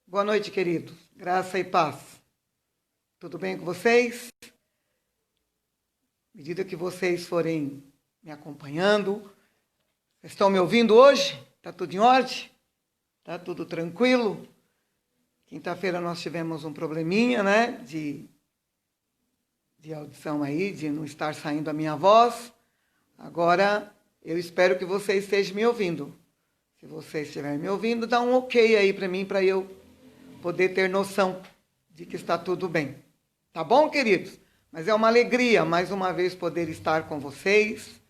Boa noite, queridos. Graça e paz. Tudo bem com vocês? À medida que vocês forem me acompanhando, estão me ouvindo hoje? Está tudo em ordem? Está tudo tranquilo? Quinta-feira nós tivemos um probleminha, né? De audição aí, de não estar saindo a minha voz. Agora, eu espero que vocês estejam me ouvindo. Se vocês estiverem me ouvindo, dá um ok aí para mim, para eu poder ter noção de que está tudo bem. Tá bom, queridos? Mas é uma alegria, mais uma vez, poder estar com vocês,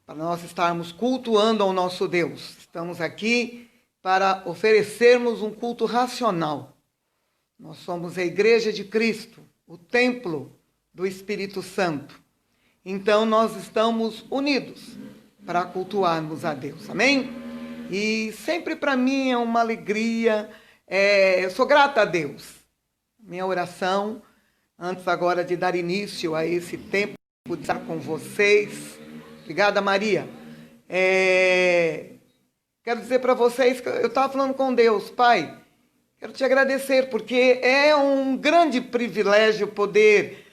para nós estarmos cultuando ao nosso Deus. Estamos aqui para oferecermos um culto racional. Nós somos a Igreja de Cristo, o templo do Espírito Santo. Então, nós estamos unidos para cultuarmos a Deus. Amém? E sempre para mim é uma alegria. Eu sou grata a Deus. Minha oração, antes agora de dar início a esse tempo de estar com vocês. Obrigada, Maria. Quero dizer para vocês que eu estava falando com Deus, Pai, quero te agradecer, porque é um grande privilégio poder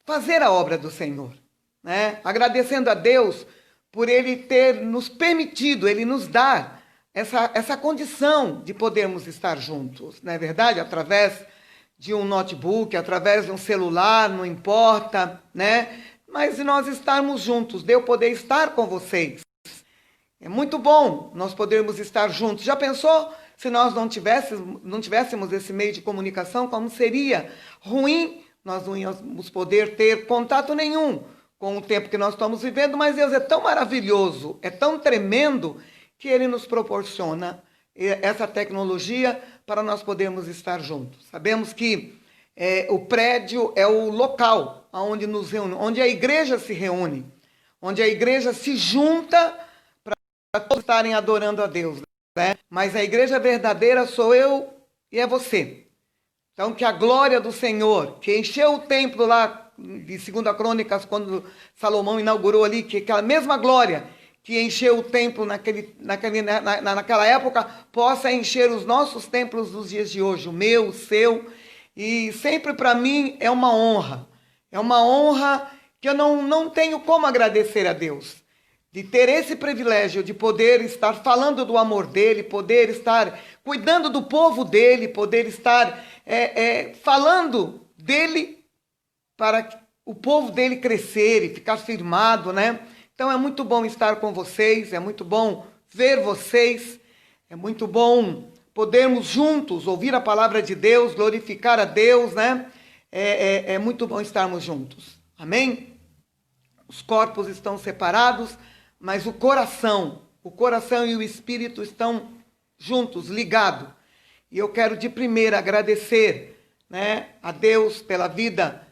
fazer a obra do Senhor, né? Agradecendo a Deus por Ele ter nos permitido, Ele nos dar essa condição de podermos estar juntos, não é verdade? Através de um notebook, através de um celular, não importa, né? Mas nós estarmos juntos, de eu poder estar com vocês. É muito bom nós podermos estar juntos. Já pensou se nós não tivéssemos esse meio de comunicação, como seria ruim? Nós não íamos poder ter contato nenhum com o tempo que nós estamos vivendo, mas Deus é tão maravilhoso, é tão tremendo, que Ele nos proporciona essa tecnologia para nós podermos estar juntos. Sabemos que o prédio é o local onde nos reúne, onde a igreja se reúne, onde a igreja se junta para todos estarem adorando a Deus, né? Mas a igreja verdadeira sou eu e é você. Então, que a glória do Senhor, que encheu o templo lá, de 2 Crônicas, quando Salomão inaugurou ali, que aquela mesma glória que encheu o templo naquela época, possa encher os nossos templos dos dias de hoje, o meu, o seu. E sempre para mim é uma honra que eu não tenho como agradecer a Deus, de ter esse privilégio de poder estar falando do amor dele, poder estar cuidando do povo dele, poder estar falando dele para o povo dele crescer e ficar firmado, né? Então é muito bom estar com vocês, é muito bom ver vocês, é muito bom podermos juntos ouvir a palavra de Deus, glorificar a Deus, né? É muito bom estarmos juntos, amém? Os corpos estão separados, mas o coração e o espírito estão juntos, ligados. E eu quero de primeira agradecer, né, a Deus pela vida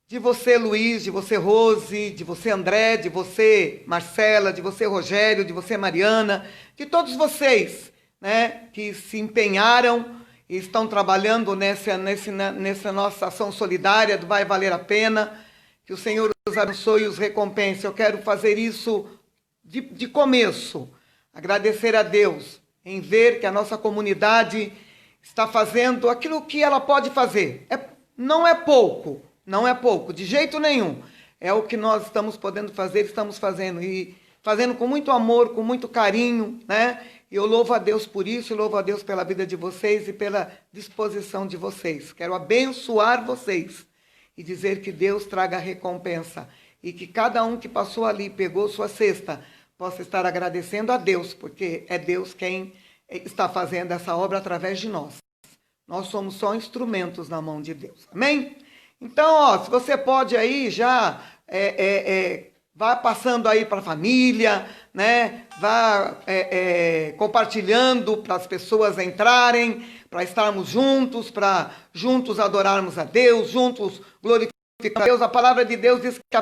de você, Luiz, de você, Rose, de você, André, de você, Marcela, de você, Rogério, de você, Mariana, de todos vocês, né, que se empenharam e estão trabalhando nessa nossa ação solidária do Vai Valer a Pena. Que o Senhor os abençoe e os recompense. Eu quero fazer isso de começo, agradecer a Deus em ver que a nossa comunidade está fazendo aquilo que ela pode fazer. Não é pouco, de jeito nenhum. É o que nós estamos podendo fazer, estamos fazendo. E fazendo com muito amor, com muito carinho, né? E eu louvo a Deus por isso, louvo a Deus pela vida de vocês e pela disposição de vocês. Quero abençoar vocês e dizer que Deus traga a recompensa. E que cada um que passou ali, pegou sua cesta, possa estar agradecendo a Deus, porque é Deus quem está fazendo essa obra através de nós. Nós somos só instrumentos na mão de Deus. Amém? Então, se você pode aí já vá passando aí para a família, né? Vá compartilhando para as pessoas entrarem, para estarmos juntos, para juntos adorarmos a Deus, juntos glorificar a Deus. A palavra de Deus diz que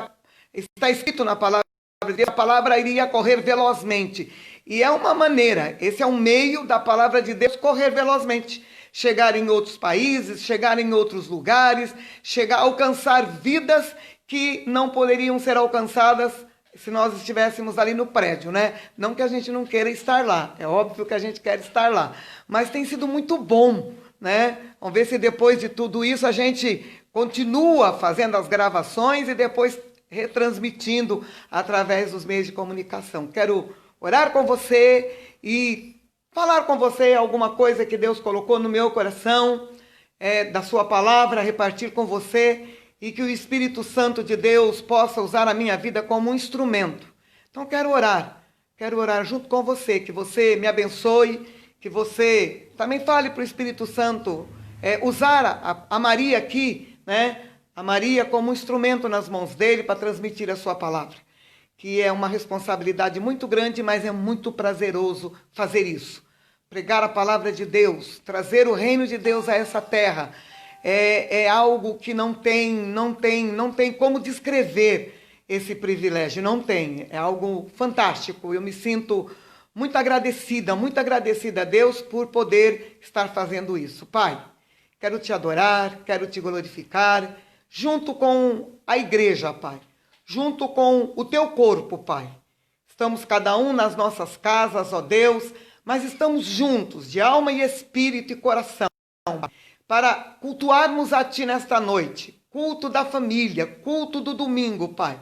está escrito na palavra de Deus, a palavra iria correr velozmente. E é uma maneira, esse é um meio da palavra de Deus correr velozmente. Chegar em outros países, chegar em outros lugares, alcançar vidas que não poderiam ser alcançadas se nós estivéssemos ali no prédio, né? Não que a gente não queira estar lá, é óbvio que a gente quer estar lá, mas tem sido muito bom, né? Vamos ver se depois de tudo isso a gente continua fazendo as gravações e depois retransmitindo através dos meios de comunicação. Quero orar com você e falar com você alguma coisa que Deus colocou no meu coração, da sua palavra, repartir com você, e que o Espírito Santo de Deus possa usar a minha vida como um instrumento. Então quero orar junto com você, que você me abençoe, que você também fale para o Espírito Santo usar a Maria aqui, né? A Maria como um instrumento nas mãos dele para transmitir a sua palavra, que é uma responsabilidade muito grande, mas é muito prazeroso fazer isso. Pregar a palavra de Deus, trazer o reino de Deus a essa terra, é algo que não tem como descrever esse privilégio, não tem, é algo fantástico. Eu me sinto muito agradecida a Deus por poder estar fazendo isso. Pai, quero te adorar, quero te glorificar, junto com a igreja, Pai, junto com o teu corpo, Pai. Estamos cada um nas nossas casas, ó Deus, mas estamos juntos, de alma e espírito e coração, Pai, para cultuarmos a Ti nesta noite, culto da família, culto do domingo, Pai.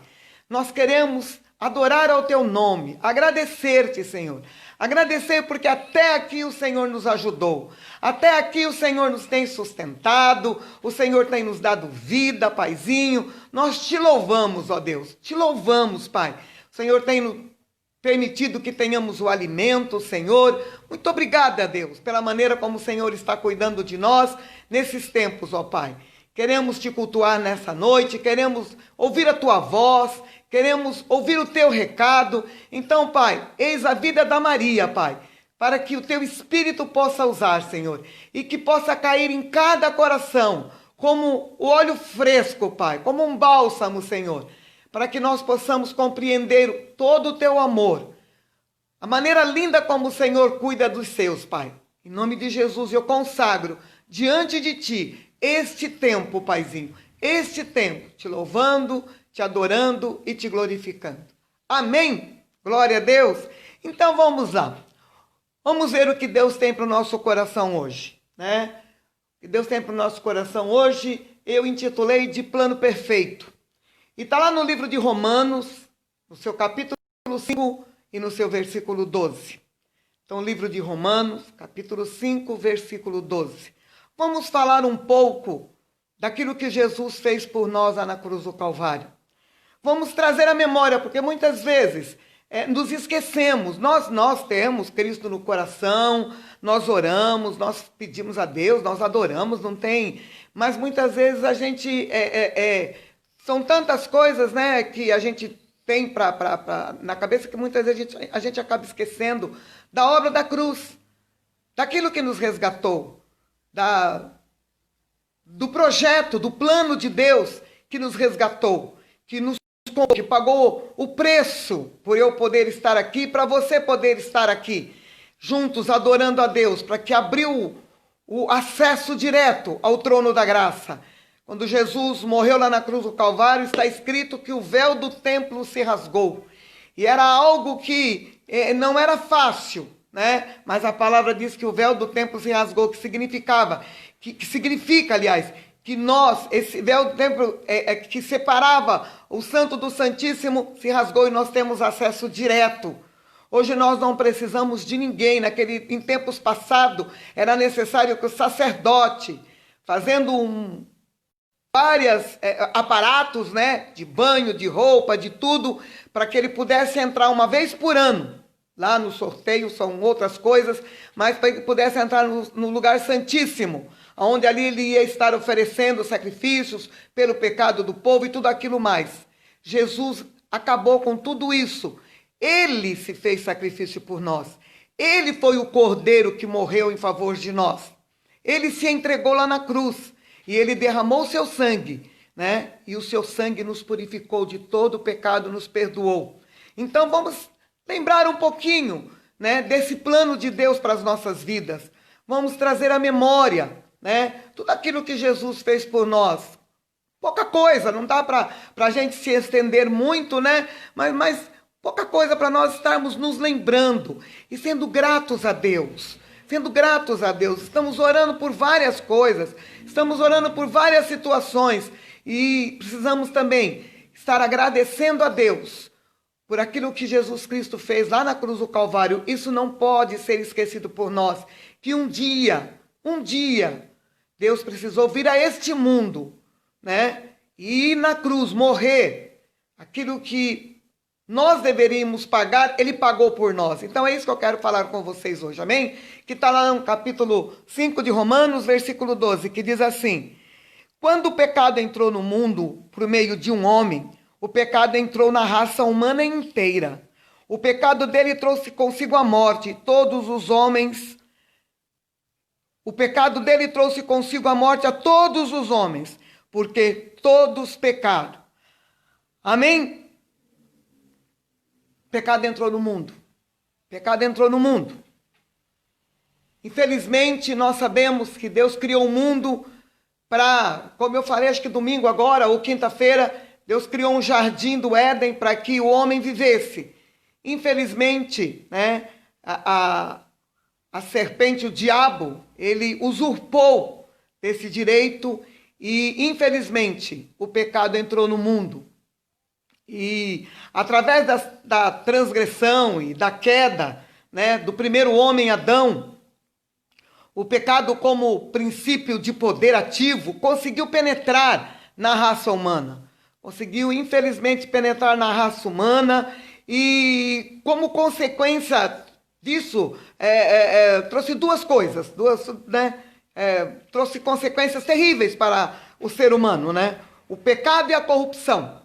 Nós queremos adorar ao Teu nome, agradecer-te, Senhor. Agradecer porque até aqui o Senhor nos ajudou, até aqui o Senhor nos tem sustentado, o Senhor tem nos dado vida, Paizinho. Nós Te louvamos, ó Deus, Te louvamos, Pai. O Senhor tem permitido que tenhamos o alimento, Senhor. Muito obrigada, Deus, pela maneira como o Senhor está cuidando de nós nesses tempos, ó Pai. Queremos Te cultuar nessa noite, queremos ouvir a Tua voz, queremos ouvir o Teu recado. Então, Pai, eis a vida da Maria, Pai, para que o Teu Espírito possa usar, Senhor, e que possa cair em cada coração como o óleo fresco, Pai, como um bálsamo, Senhor, para que nós possamos compreender todo o Teu amor, a maneira linda como o Senhor cuida dos seus, Pai. Em nome de Jesus, eu consagro diante de Ti este tempo, Paizinho, este tempo, Te louvando, Te adorando e Te glorificando. Amém? Glória a Deus. Então vamos lá. Vamos ver o que Deus tem para o nosso coração hoje, né? O que Deus tem para o nosso coração hoje, eu intitulei de Plano Perfeito. E está lá no livro de Romanos, no seu capítulo 5 e no seu versículo 12. Então, livro de Romanos, capítulo 5, versículo 12. Vamos falar um pouco daquilo que Jesus fez por nós lá na cruz do Calvário. Vamos trazer a memória, porque muitas vezes nos esquecemos. Nós temos Cristo no coração, nós oramos, nós pedimos a Deus, nós adoramos, não tem... Mas muitas vezes a gente... São tantas coisas, né, que a gente tem na cabeça que muitas vezes a gente acaba esquecendo da obra da cruz, daquilo que nos resgatou, do projeto, do plano de Deus que nos resgatou, que pagou o preço por eu poder estar aqui, para você poder estar aqui, juntos adorando a Deus, para que abriu o acesso direto ao trono da graça. Quando Jesus morreu lá na cruz do Calvário, está escrito que o véu do templo se rasgou. E era algo que não era fácil, né? Mas a palavra diz que o véu do templo se rasgou, que significa, aliás, que esse véu do templo que separava o Santo do Santíssimo se rasgou e nós temos acesso direto. Hoje nós não precisamos de ninguém. Em tempos passados era necessário que o sacerdote, fazendo vários aparatos, né, de banho, de roupa, de tudo, para que ele pudesse entrar uma vez por ano. Lá no sorteio são outras coisas, mas para que ele pudesse entrar no lugar santíssimo, onde ali ele ia estar oferecendo sacrifícios pelo pecado do povo e tudo aquilo mais. Jesus acabou com tudo isso. Ele se fez sacrifício por nós. Ele foi o cordeiro que morreu em favor de nós. Ele se entregou lá na cruz. E ele derramou o seu sangue, né? E o seu sangue nos purificou de todo o pecado, nos perdoou. Então vamos lembrar um pouquinho, né, desse plano de Deus para as nossas vidas. Vamos trazer à memória, né, tudo aquilo que Jesus fez por nós. Pouca coisa, não dá para a gente se estender muito, né? Mas pouca coisa para nós estarmos nos lembrando e sendo gratos a Deus. Sendo gratos a Deus. Estamos orando por várias coisas, estamos orando por várias situações e precisamos também estar agradecendo a Deus por aquilo que Jesus Cristo fez lá na cruz do Calvário. Isso não pode ser esquecido por nós, que um dia, Deus precisou vir a este mundo, né? E ir na cruz, morrer. Aquilo que nós deveríamos pagar, ele pagou por nós. Então é isso que eu quero falar com vocês hoje, amém? Que está lá no capítulo 5 de Romanos, versículo 12, que diz assim: quando o pecado entrou no mundo por meio de um homem, o pecado entrou na raça humana inteira. O pecado dele trouxe consigo a morte. Todos os homens. O pecado dele trouxe consigo a morte a todos os homens, porque todos pecaram. Amém? Pecado entrou no mundo. Pecado entrou no mundo. Infelizmente, nós sabemos que Deus criou o mundo para, como eu falei, acho que domingo agora, ou quinta-feira, Deus criou um jardim do Éden para que o homem vivesse. Infelizmente, né, a serpente, o diabo, ele usurpou esse direito e, infelizmente, o pecado entrou no mundo. E através da transgressão e da queda, né, do primeiro homem, Adão, o pecado como princípio de poder ativo conseguiu penetrar na raça humana. Conseguiu, infelizmente, penetrar na raça humana e, como consequência disso, trouxe duas coisas, trouxe consequências terríveis para o ser humano, né? O pecado e a corrupção.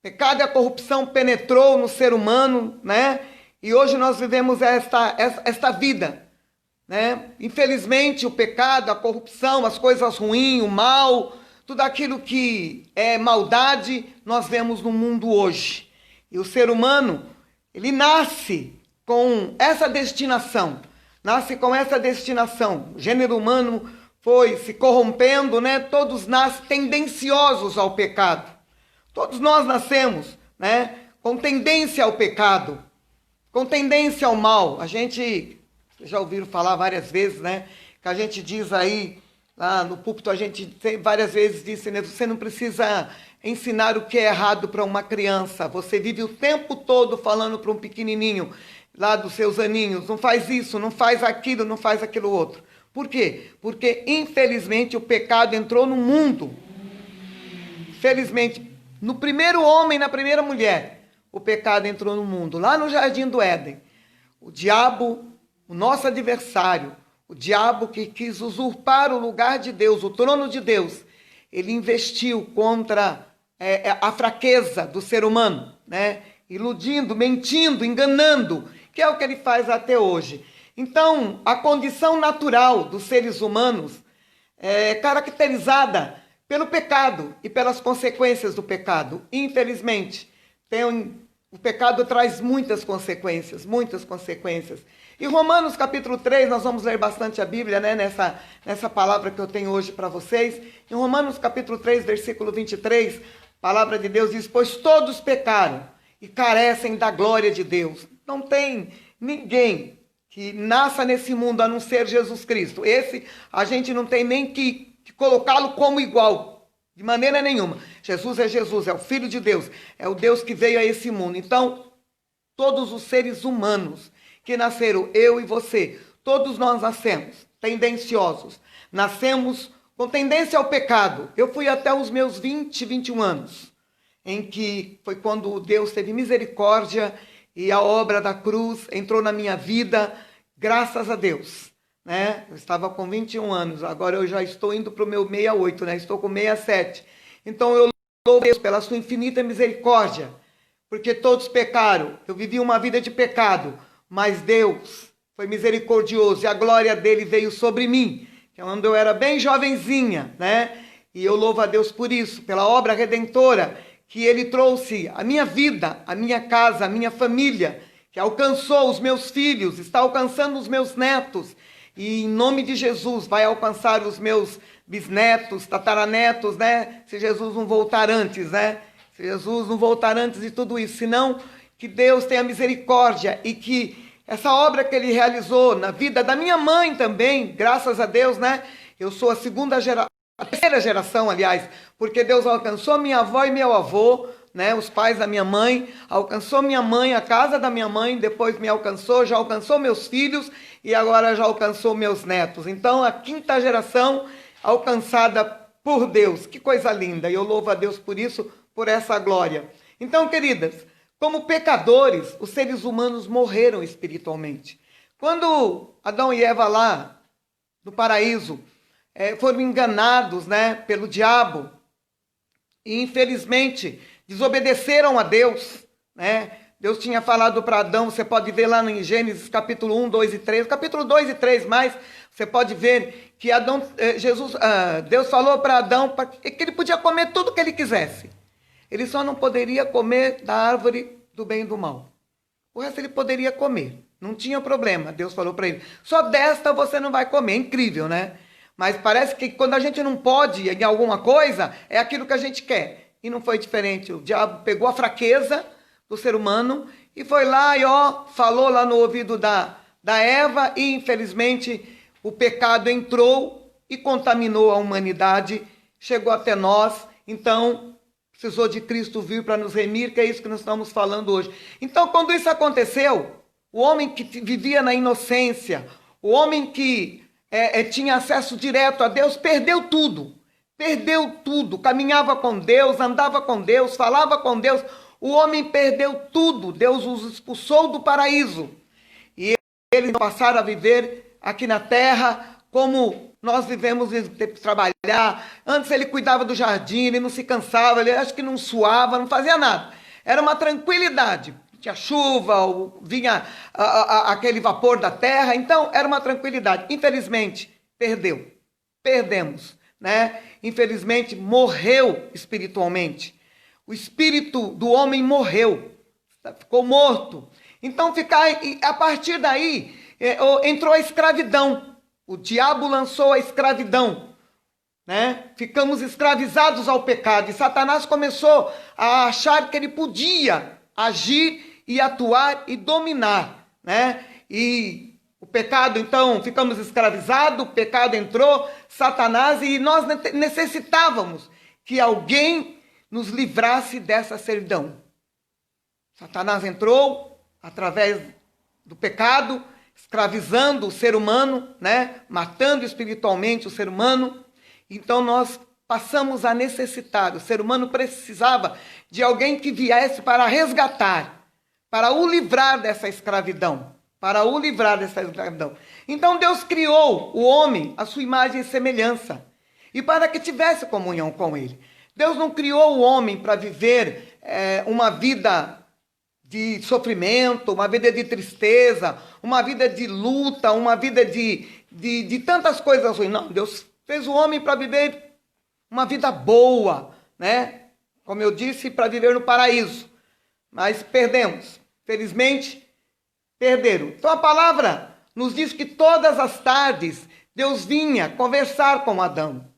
O pecado e a corrupção penetrou no ser humano, né? E hoje nós vivemos esta vida, né? Infelizmente, o pecado, a corrupção, as coisas ruins, o mal, tudo aquilo que é maldade, nós vemos no mundo hoje. E o ser humano, ele nasce com essa destinação. Nasce com essa destinação. O gênero humano foi se corrompendo, né? Todos nascem tendenciosos ao pecado. Todos nós nascemos, né, com tendência ao pecado, com tendência ao mal. A gente, vocês já ouviram falar várias vezes, né? Que a gente diz aí, lá no púlpito, a gente várias vezes disse, né? Você não precisa ensinar o que é errado para uma criança. Você vive o tempo todo falando para um pequenininho, lá dos seus aninhos, não faz isso, não faz aquilo, não faz aquilo outro. Por quê? Porque, infelizmente, o pecado entrou no mundo. Infelizmente, no primeiro homem, na primeira mulher, o pecado entrou no mundo. Lá no Jardim do Éden, o diabo, o nosso adversário, o diabo que quis usurpar o lugar de Deus, o trono de Deus, ele investiu contra a fraqueza do ser humano, né? Iludindo, mentindo, enganando, que é o que ele faz até hoje. Então, a condição natural dos seres humanos é caracterizada pelo pecado e pelas consequências do pecado. Infelizmente, o pecado traz muitas consequências, muitas consequências. Em Romanos capítulo 3, nós vamos ler bastante a Bíblia, né, nessa palavra que eu tenho hoje para vocês. Em Romanos capítulo 3, versículo 23, a palavra de Deus diz: pois todos pecaram e carecem da glória de Deus. Não tem ninguém que nasça nesse mundo a não ser Jesus Cristo. Esse a gente não tem nem que colocá-lo como igual, de maneira nenhuma. Jesus é Jesus, é o Filho de Deus, é o Deus que veio a esse mundo. Então, todos os seres humanos que nasceram, eu e você, todos nós nascemos tendenciosos, nascemos com tendência ao pecado. Eu fui até os meus 20, 21 anos, em que foi quando Deus teve misericórdia e a obra da cruz entrou na minha vida, graças a Deus. Né? Eu estava com 21 anos, agora eu já estou indo para o meu 68, né? Estou com 67. Então eu louvo Deus pela sua infinita misericórdia, porque todos pecaram. Eu vivi uma vida de pecado, mas Deus foi misericordioso e a glória dele veio sobre mim, quando eu era bem jovenzinha, né? E eu louvo a Deus por isso, pela obra redentora que ele trouxe à minha vida, à minha casa, à minha família, que alcançou os meus filhos, está alcançando os meus netos. e em nome de Jesus vai alcançar os meus bisnetos, tataranetos, né? Se Jesus não voltar antes, né? Se Jesus não voltar antes de tudo isso, senão que Deus tenha misericórdia e que essa obra que ele realizou na vida da minha mãe também, graças a Deus, né? Eu sou a terceira geração, aliás, porque Deus alcançou minha avó e meu avô, né? Os pais da minha mãe, alcançou minha mãe, a casa da minha mãe, depois me alcançou, já alcançou meus filhos e agora já alcançou meus netos. Então, a quinta geração alcançada por Deus. Que coisa linda! E eu louvo a Deus por isso, por essa glória. Então, queridas, como pecadores, os seres humanos morreram espiritualmente. Quando Adão e Eva lá no paraíso foram enganados, né, pelo diabo e infelizmente desobedeceram a Deus, né? Deus tinha falado para Adão, você pode ver lá em Gênesis capítulo 1, 2 e 3, capítulo 2 e 3 mais, você pode ver que Deus falou para Adão que ele podia comer tudo que ele quisesse. Ele só não poderia comer da árvore do bem e do mal. O resto ele poderia comer, não tinha problema. Deus falou para ele, só desta você não vai comer. É incrível, né? Mas parece que quando a gente não pode em alguma coisa, é aquilo que a gente quer. E não foi diferente. O diabo pegou a fraqueza do ser humano e foi lá e falou lá no ouvido da Eva e infelizmente o pecado entrou e contaminou a humanidade, chegou até nós. Então precisou de Cristo vir para nos remir, que é isso que nós estamos falando hoje. Então, quando isso aconteceu, o homem que vivia na inocência, o homem que tinha acesso direto a Deus, perdeu tudo, caminhava com Deus, andava com Deus, falava com Deus, o homem perdeu tudo, Deus os expulsou do paraíso, e eles passaram a viver aqui na terra, como nós vivemos, ter que trabalhar. Antes ele cuidava do jardim, ele não se cansava, ele acho que não suava, não fazia nada. Era uma tranquilidade. Tinha chuva, vinha aquele vapor da terra, então era uma tranquilidade. Infelizmente, perdemos, né? Infelizmente, morreu espiritualmente. O espírito do homem morreu, ficou morto. Então, a partir daí, entrou a escravidão. O diabo lançou a escravidão, né? Ficamos escravizados ao pecado. E Satanás começou a achar que ele podia agir e atuar e dominar, né? E o pecado, então, ficamos escravizados, o pecado entrou, Satanás, e nós necessitávamos que alguém nos livrasse dessa servidão. Satanás entrou através do pecado, escravizando o ser humano, né? Matando espiritualmente o ser humano. Então nós passamos a necessitar. O ser humano precisava de alguém que viesse para resgatar, para o livrar dessa escravidão. Então Deus criou o homem à sua imagem e semelhança, e para que tivesse comunhão com ele. Deus não criou o homem para viver uma vida de sofrimento, uma vida de tristeza, uma vida de luta, uma vida de tantas coisas ruins. Não, Deus fez o homem para viver uma vida boa, né? Como eu disse, para viver no paraíso. Mas perdemos. Felizmente, perderam. Então a palavra nos diz que todas as tardes Deus vinha conversar com Adão.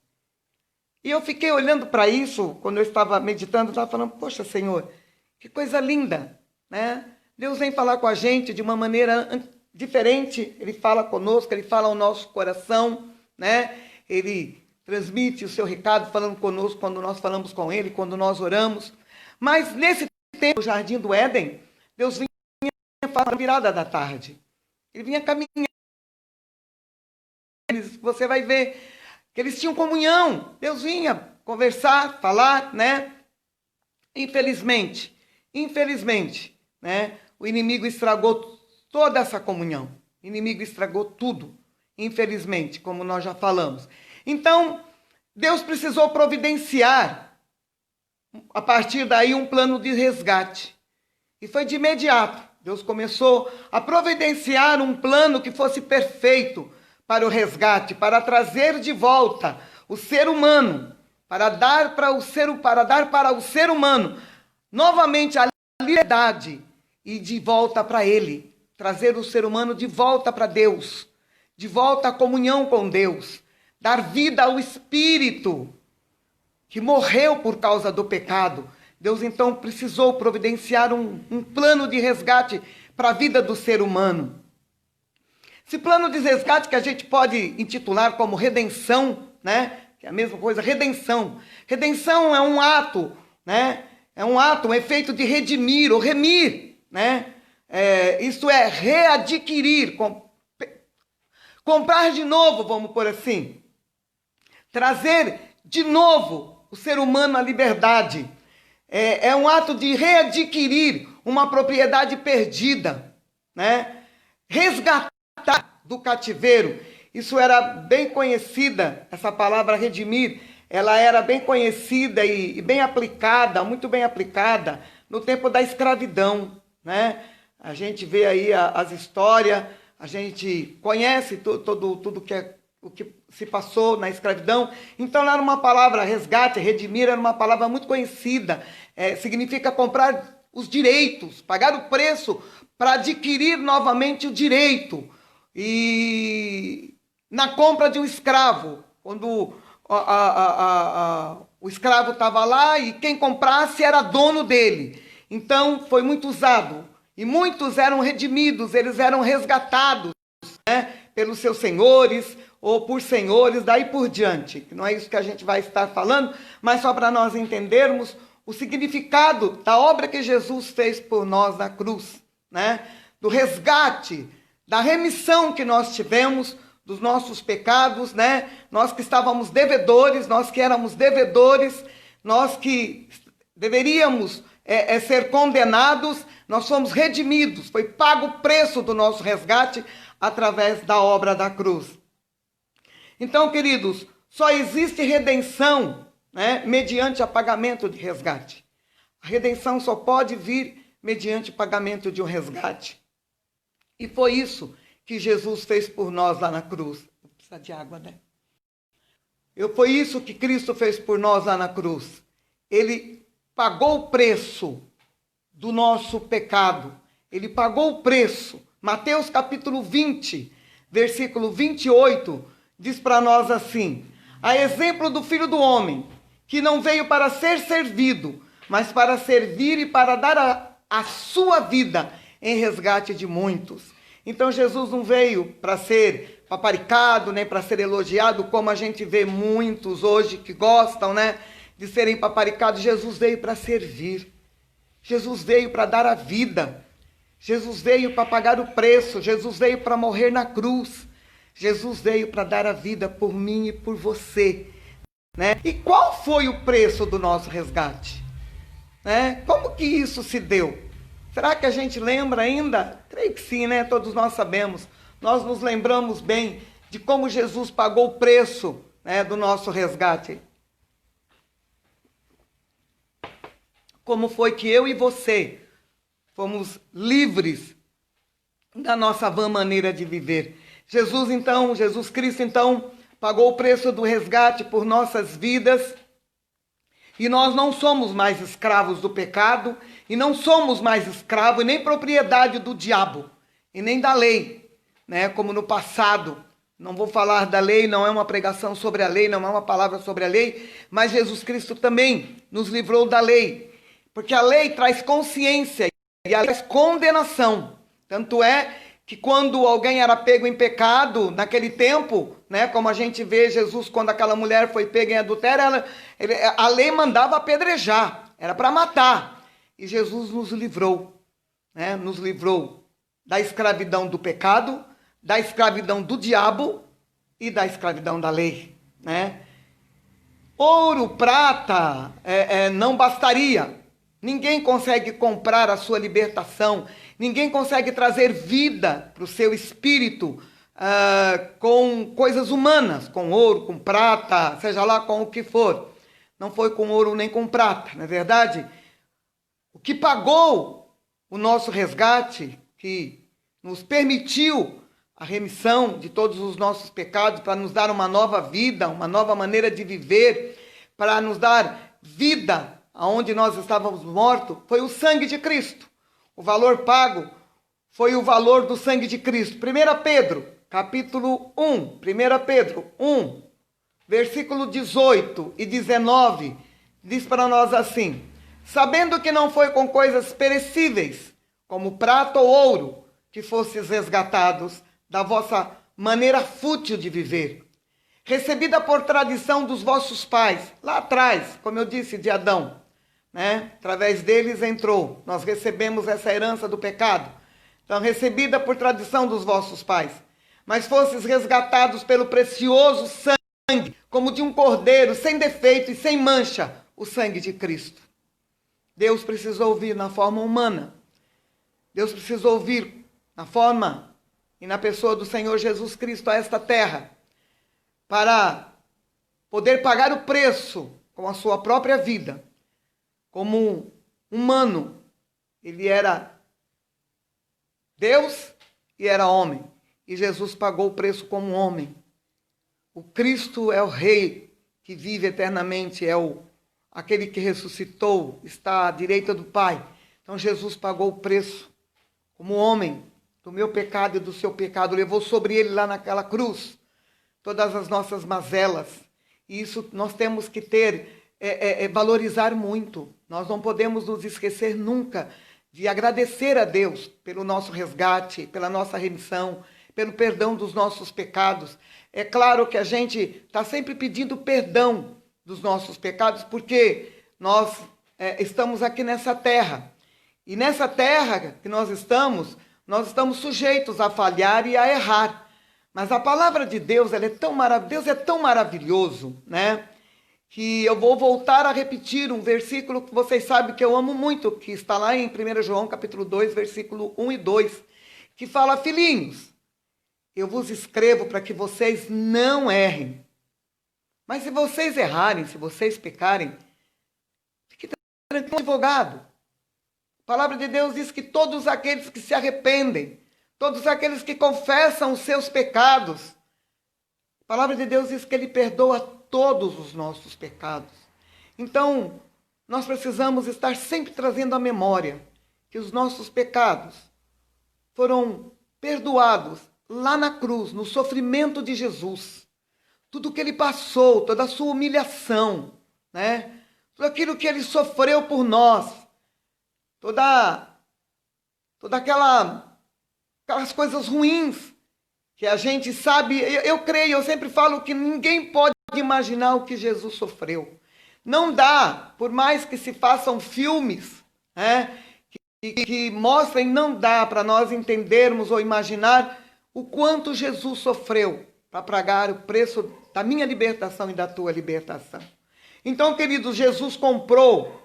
E eu fiquei olhando para isso, quando eu estava meditando, eu estava falando, poxa, Senhor, que coisa linda, né? Deus vem falar com a gente de uma maneira diferente, Ele fala conosco, Ele fala ao nosso coração, né? Ele transmite o seu recado falando conosco quando nós falamos com Ele, quando nós oramos. Mas nesse tempo, no Jardim do Éden, Deus vinha falar na virada da tarde. Ele vinha caminhar. Você vai ver que eles tinham comunhão. Deus vinha conversar, falar, né? Infelizmente, né? O inimigo estragou toda essa comunhão. O inimigo estragou tudo, infelizmente, como nós já falamos. Então, Deus precisou providenciar, a partir daí, um plano de resgate. E foi de imediato. Deus começou a providenciar um plano que fosse perfeito para o resgate, para trazer de volta o ser humano, para dar para o ser humano novamente a liberdade e de volta para Ele, trazer o ser humano de volta para Deus, de volta à comunhão com Deus, dar vida ao Espírito que morreu por causa do pecado. Deus então precisou providenciar um plano de resgate para a vida do ser humano. Esse plano de resgate que a gente pode intitular como redenção, né? Que é a mesma coisa, redenção. Redenção é um ato, né? É um ato, um efeito de redimir ou remir, né? Isto é, readquirir, comprar de novo, vamos por assim. Trazer de novo o ser humano à liberdade. É um ato de readquirir uma propriedade perdida, né? Resgatar do cativeiro. Isso era bem conhecida, essa palavra redimir, ela era bem conhecida e bem aplicada, muito bem aplicada, no tempo da escravidão, né? A gente vê aí as histórias, a gente conhece tudo o que se passou na escravidão. Então, era uma palavra, resgate, redimir, era uma palavra muito conhecida. Significa comprar os direitos, pagar o preço para adquirir novamente o direito. E na compra de um escravo, quando o escravo estava lá e quem comprasse era dono dele. Então, foi muito usado. E muitos eram redimidos, eles eram resgatados, né, pelos seus senhores ou por senhores, daí por diante. Não é isso que a gente vai estar falando, mas só para nós entendermos o significado da obra que Jesus fez por nós na cruz, né? Do resgate, da remissão que nós tivemos dos nossos pecados, né? Nós que estávamos devedores, nós que éramos devedores, nós que deveríamos ser condenados, nós fomos redimidos, foi pago o preço do nosso resgate através da obra da cruz. Então, queridos, só existe redenção, né, mediante o pagamento de resgate. A redenção só pode vir mediante o pagamento de um resgate. E foi isso que Jesus fez por nós lá na cruz. Vou precisar de água, né? Foi isso que Cristo fez por nós lá na cruz. Ele pagou o preço do nosso pecado. Ele pagou o preço. Mateus capítulo 20, versículo 28, diz para nós assim: a exemplo do Filho do Homem, que não veio para ser servido, mas para servir e para dar a sua vida em resgate de muitos. Então Jesus não veio para ser paparicado, nem para ser elogiado, como a gente vê muitos hoje que gostam, né, de serem paparicados. Jesus veio para servir. Jesus veio para dar a vida. Jesus veio para pagar o preço. Jesus veio para morrer na cruz. Jesus veio para dar a vida por mim e por você, né? E qual foi o preço do nosso resgate? Né? Como que isso se deu? Será que a gente lembra ainda? Creio que sim, né? Todos nós sabemos. Nós nos lembramos bem de como Jesus pagou o preço, né, do nosso resgate. Como foi que eu e você fomos livres da nossa vã maneira de viver. Jesus Cristo, então, pagou o preço do resgate por nossas vidas. E nós não somos mais escravos do pecado, e não somos mais escravos, e nem propriedade do diabo, e nem da lei, né? Como no passado. Não vou falar da lei, não é uma pregação sobre a lei, não é uma palavra sobre a lei, mas Jesus Cristo também nos livrou da lei. Porque a lei traz consciência e ela traz condenação. Tanto é que quando alguém era pego em pecado, naquele tempo, né, como a gente vê Jesus, quando aquela mulher foi pega em adultério, a lei mandava apedrejar, era para matar. E Jesus nos livrou, né, nos livrou da escravidão do pecado, da escravidão do diabo e da escravidão da lei, né? Ouro, prata, não bastaria. Ninguém consegue comprar a sua libertação. Ninguém consegue trazer vida para o seu espírito com coisas humanas, com ouro, com prata, seja lá com o que for. Não foi com ouro nem com prata, não é verdade? O que pagou o nosso resgate, que nos permitiu a remissão de todos os nossos pecados, para nos dar uma nova vida, uma nova maneira de viver, para nos dar vida aonde nós estávamos mortos, foi o sangue de Cristo. O valor pago foi o valor do sangue de Cristo. 1 Pedro, capítulo 1, 1 Pedro 1, versículo 18 e 19, diz para nós assim: sabendo que não foi com coisas perecíveis, como prata ou ouro, que fostes resgatados da vossa maneira fútil de viver, recebida por tradição dos vossos pais, lá atrás, como eu disse, de Adão, né? Através deles entrou, nós recebemos essa herança do pecado, então recebida por tradição dos vossos pais, mas fostes resgatados pelo precioso sangue, como de um cordeiro, sem defeito e sem mancha, o sangue de Cristo. Deus precisou vir na forma humana, Deus precisou vir na forma e na pessoa do Senhor Jesus Cristo a esta terra, para poder pagar o preço com a sua própria vida. Como humano, ele era Deus e era homem. E Jesus pagou o preço como homem. O Cristo é o Rei que vive eternamente, aquele que ressuscitou, está à direita do Pai. Então Jesus pagou o preço como homem do meu pecado e do seu pecado. Levou sobre ele lá naquela cruz todas as nossas mazelas. E isso nós temos que valorizar muito. Nós não podemos nos esquecer nunca de agradecer a Deus pelo nosso resgate, pela nossa remissão, pelo perdão dos nossos pecados. É claro que a gente está sempre pedindo perdão dos nossos pecados, porque nós estamos aqui nessa terra. E nessa terra que nós estamos sujeitos a falhar e a errar. Mas a palavra de Deus, Deus é tão maravilhoso, né? Que eu vou voltar a repetir um versículo que vocês sabem que eu amo muito, que está lá em 1 João capítulo 2, versículo 1 e 2, que fala: filhinhos, eu vos escrevo para que vocês não errem. Mas se vocês errarem, se vocês pecarem, fique tranquilo, advogado. A palavra de Deus diz que todos aqueles que se arrependem, todos aqueles que confessam os seus pecados, a palavra de Deus diz que Ele perdoa todos os nossos pecados. Então, nós precisamos estar sempre trazendo à memória que os nossos pecados foram perdoados lá na cruz, no sofrimento de Jesus. Tudo que Ele passou, toda a sua humilhação, né? Tudo aquilo que Ele sofreu por nós, todas aquelas coisas ruins que a gente sabe. Eu creio, eu sempre falo que ninguém pode imaginar o que Jesus sofreu. Não dá, por mais que se façam filmes, né, que mostrem, não dá para nós entendermos ou imaginar o quanto Jesus sofreu para pagar o preço da minha libertação e da tua libertação. Então, queridos, Jesus comprou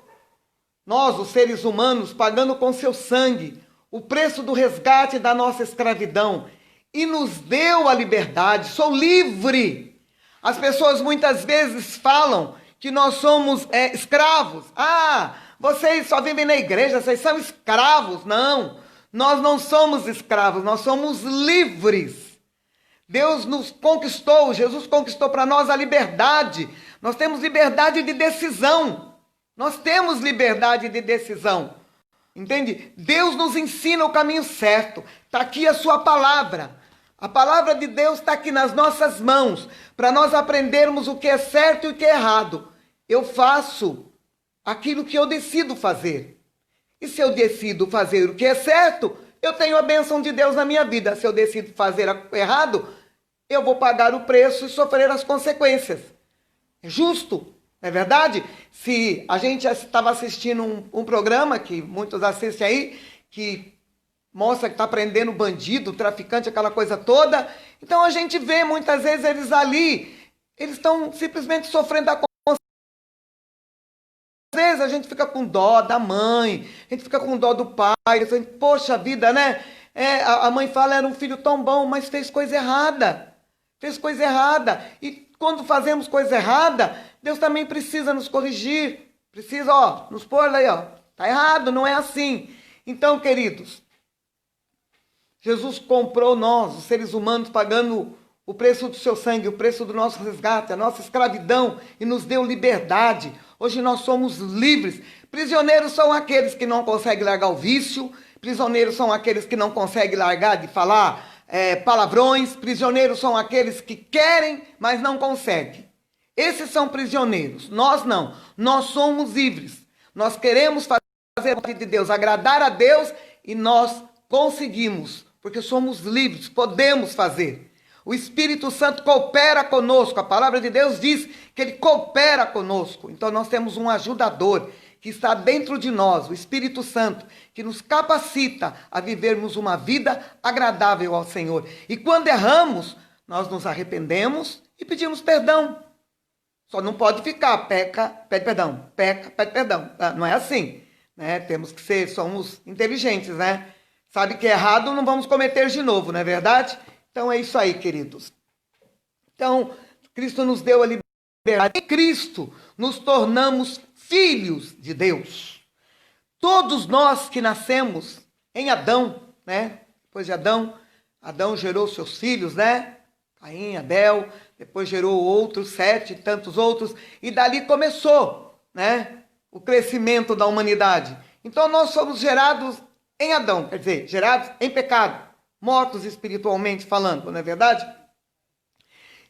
nós, os seres humanos, pagando com seu sangue o preço do resgate da nossa escravidão e nos deu a liberdade. Sou livre. As pessoas muitas vezes falam que nós somos escravos. Ah, vocês só vivem na igreja, vocês são escravos. Não, nós não somos escravos, nós somos livres. Deus nos conquistou, Jesus conquistou para nós a liberdade. Nós temos liberdade de decisão. Nós temos liberdade de decisão. Entende? Deus nos ensina o caminho certo. Está aqui a sua palavra. A palavra de Deus está aqui nas nossas mãos, para nós aprendermos o que é certo e o que é errado. Eu faço aquilo que eu decido fazer. E se eu decido fazer o que é certo, eu tenho a bênção de Deus na minha vida. Se eu decido fazer errado, eu vou pagar o preço e sofrer as consequências. É justo, não é verdade? Se a gente estava assistindo um programa, que muitos assistem aí, que mostra que está prendendo bandido, traficante, aquela coisa toda. Então a gente vê muitas vezes eles ali, eles estão simplesmente sofrendo a consequência. Às vezes a gente fica com dó da mãe, a gente fica com dó do pai, a gente, poxa vida, né? A mãe fala, era um filho tão bom, mas fez coisa errada. Fez coisa errada. E quando fazemos coisa errada, Deus também precisa nos corrigir. Precisa, nos pôr aí, tá errado, não é assim. Então, queridos, Jesus comprou nós, os seres humanos, pagando o preço do seu sangue, o preço do nosso resgate, a nossa escravidão, e nos deu liberdade. Hoje nós somos livres. Prisioneiros são aqueles que não conseguem largar o vício, prisioneiros são aqueles que não conseguem largar de falar palavrões. Prisioneiros são aqueles que querem, mas não conseguem. Esses são prisioneiros. Nós não. Nós somos livres. Nós queremos fazer a vontade de Deus, agradar a Deus, e nós conseguimos, porque somos livres, podemos fazer. O Espírito Santo coopera conosco. A palavra de Deus diz que ele coopera conosco. Então nós temos um ajudador que está dentro de nós, o Espírito Santo, que nos capacita a vivermos uma vida agradável ao Senhor. E quando erramos, nós nos arrependemos e pedimos perdão. Só não pode ficar, peca, pede perdão, peca, pede perdão. Não é assim, né? Temos que ser, somos inteligentes, né? Sabe que é errado, não vamos cometer de novo, não é verdade? Então é isso aí, queridos. Então, Cristo nos deu a liberdade. Em Cristo nos tornamos filhos de Deus. Todos nós que nascemos em Adão, né? Depois de Adão, Adão gerou seus filhos, né? Caim, Abel, depois gerou outros, 7 e tantos outros, e dali começou, né? O crescimento da humanidade. Então nós somos gerados em Adão, quer dizer, gerados em pecado, mortos espiritualmente falando, não é verdade?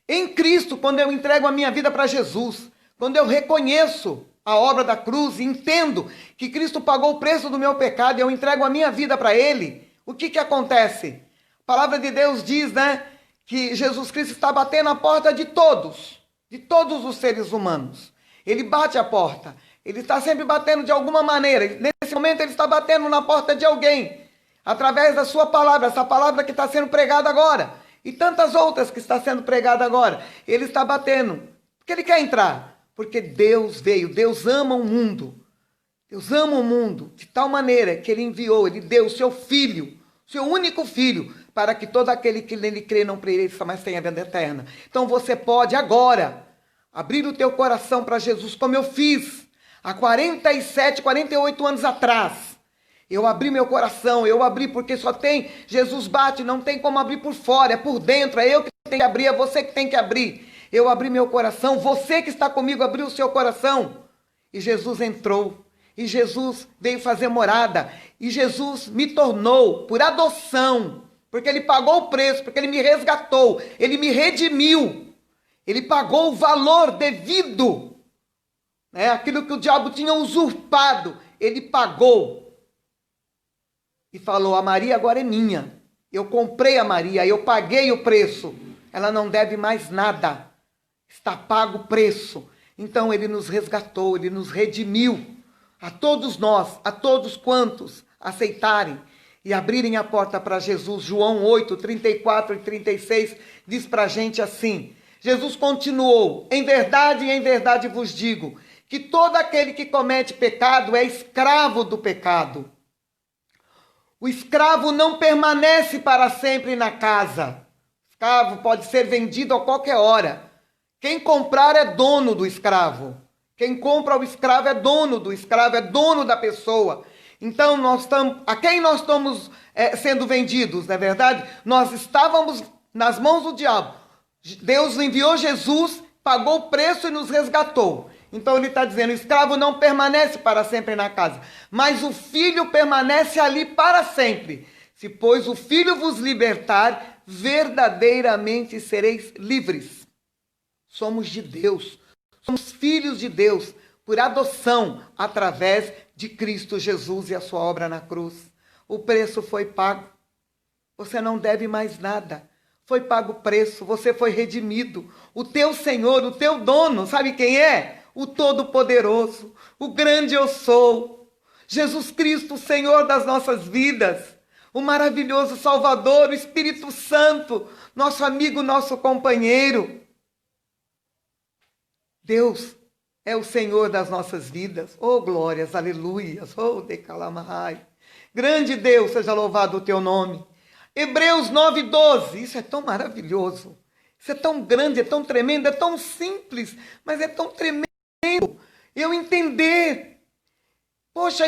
Em Cristo, quando eu entrego a minha vida para Jesus, quando eu reconheço a obra da cruz e entendo que Cristo pagou o preço do meu pecado e eu entrego a minha vida para Ele, o que acontece? A palavra de Deus diz, né, que Jesus Cristo está batendo a porta de todos os seres humanos. Ele bate a porta, ele está sempre batendo de alguma maneira. Nesse momento ele está batendo na porta de alguém, através da sua palavra, essa palavra que está sendo pregada agora, e tantas outras que está sendo pregada agora. Ele está batendo, porque ele quer entrar, porque Deus veio, Deus ama o mundo. Deus ama o mundo de tal maneira que ele enviou, ele deu o seu filho, seu único filho, para que todo aquele que nele crê não pereça, mas tenha vida eterna. Então você pode agora abrir o teu coração para Jesus, como eu fiz há 47, 48 anos atrás. Eu abri meu coração, eu abri porque só tem, Jesus bate, não tem como abrir por fora, é por dentro, é eu que tenho que abrir, é você que tem que abrir. Eu abri meu coração, você que está comigo abriu o seu coração. E Jesus entrou, e Jesus veio fazer morada, e Jesus me tornou por adoção, porque ele pagou o preço, porque ele me resgatou, ele me redimiu, ele pagou o valor devido, né? Aquilo que o diabo tinha usurpado, ele pagou. E falou, a Maria agora é minha, eu comprei a Maria, eu paguei o preço, ela não deve mais nada, está pago o preço. Então ele nos resgatou, ele nos redimiu, a todos nós, a todos quantos aceitarem e abrirem a porta para Jesus. João 8, 34 e 36 diz para a gente assim, Jesus continuou, em verdade vos digo, que todo aquele que comete pecado é escravo do pecado. O escravo não permanece para sempre na casa. O escravo pode ser vendido a qualquer hora. Quem comprar é dono do escravo. Quem compra o escravo é dono do escravo, é dono da pessoa. Então, a quem nós estamos sendo vendidos, não é verdade? Nós estávamos nas mãos do diabo. Deus enviou Jesus, pagou o preço e nos resgatou. Então ele está dizendo, o escravo não permanece para sempre na casa, mas o filho permanece ali para sempre. Se, pois, o filho vos libertar, verdadeiramente sereis livres. Somos de Deus, somos filhos de Deus, por adoção, através de Cristo Jesus e a sua obra na cruz. O preço foi pago, você não deve mais nada. Foi pago o preço, você foi redimido. O teu Senhor, o teu dono, sabe quem é? O Todo-Poderoso, o grande eu sou, Jesus Cristo, o Senhor das nossas vidas, o maravilhoso Salvador, o Espírito Santo, nosso amigo, nosso companheiro. Deus é o Senhor das nossas vidas. Oh, glórias, aleluias, oh, decalamai. Grande Deus, seja louvado o teu nome. Hebreus 9:12, isso é tão maravilhoso, isso é tão grande, é tão tremendo, é tão simples, mas é tão tremendo. Eu entender, poxa,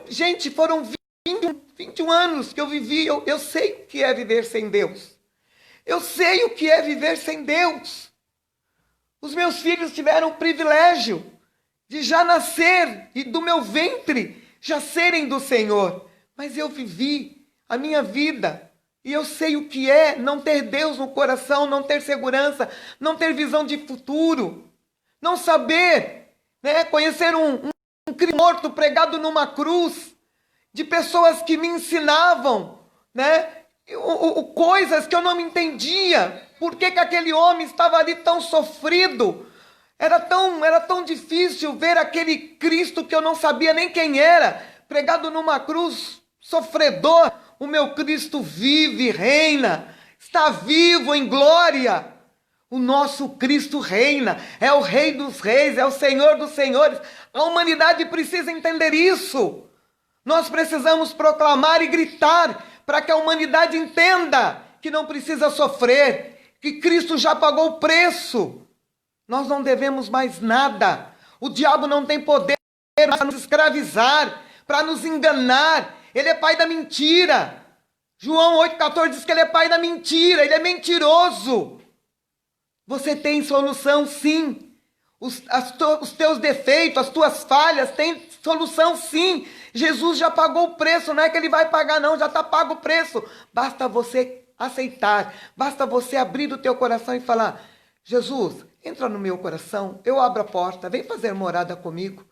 gente, foram 21 anos que eu vivi, eu sei o que é viver sem Deus, eu sei o que é viver sem Deus. Os meus filhos tiveram o privilégio de já nascer e do meu ventre já serem do Senhor, mas eu vivi a minha vida, E eu sei o que é não ter Deus no coração, não ter segurança, não ter visão de futuro, não saber, né, conhecer um Cristo morto pregado numa cruz, de pessoas que me ensinavam, né, coisas que eu não me entendia. Por que aquele homem estava ali tão sofrido? Era tão difícil ver aquele Cristo que eu não sabia nem quem era, pregado numa cruz, sofredor. O meu Cristo vive, reina, está vivo em glória. O nosso Cristo reina, é o Rei dos Reis, é o Senhor dos Senhores. A humanidade precisa entender isso. Nós precisamos proclamar e gritar para que a humanidade entenda que não precisa sofrer, que Cristo já pagou o preço. Nós não devemos mais nada. O diabo não tem poder para nos escravizar, para nos enganar. Ele é pai da mentira. João 8,14 diz que ele é pai da mentira, ele é mentiroso. Você tem solução, sim. Os teus defeitos, as tuas falhas têm solução, sim. Jesus já pagou o preço, não é que ele vai pagar não, já está pago o preço. Basta você aceitar, basta você abrir o teu coração e falar: Jesus, entra no meu coração, eu abro a porta, vem fazer morada comigo.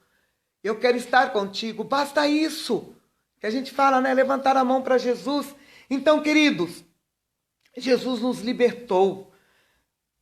Eu quero estar contigo, basta isso. Que a gente fala, né? Levantar a mão para Jesus. Então, queridos, Jesus nos libertou.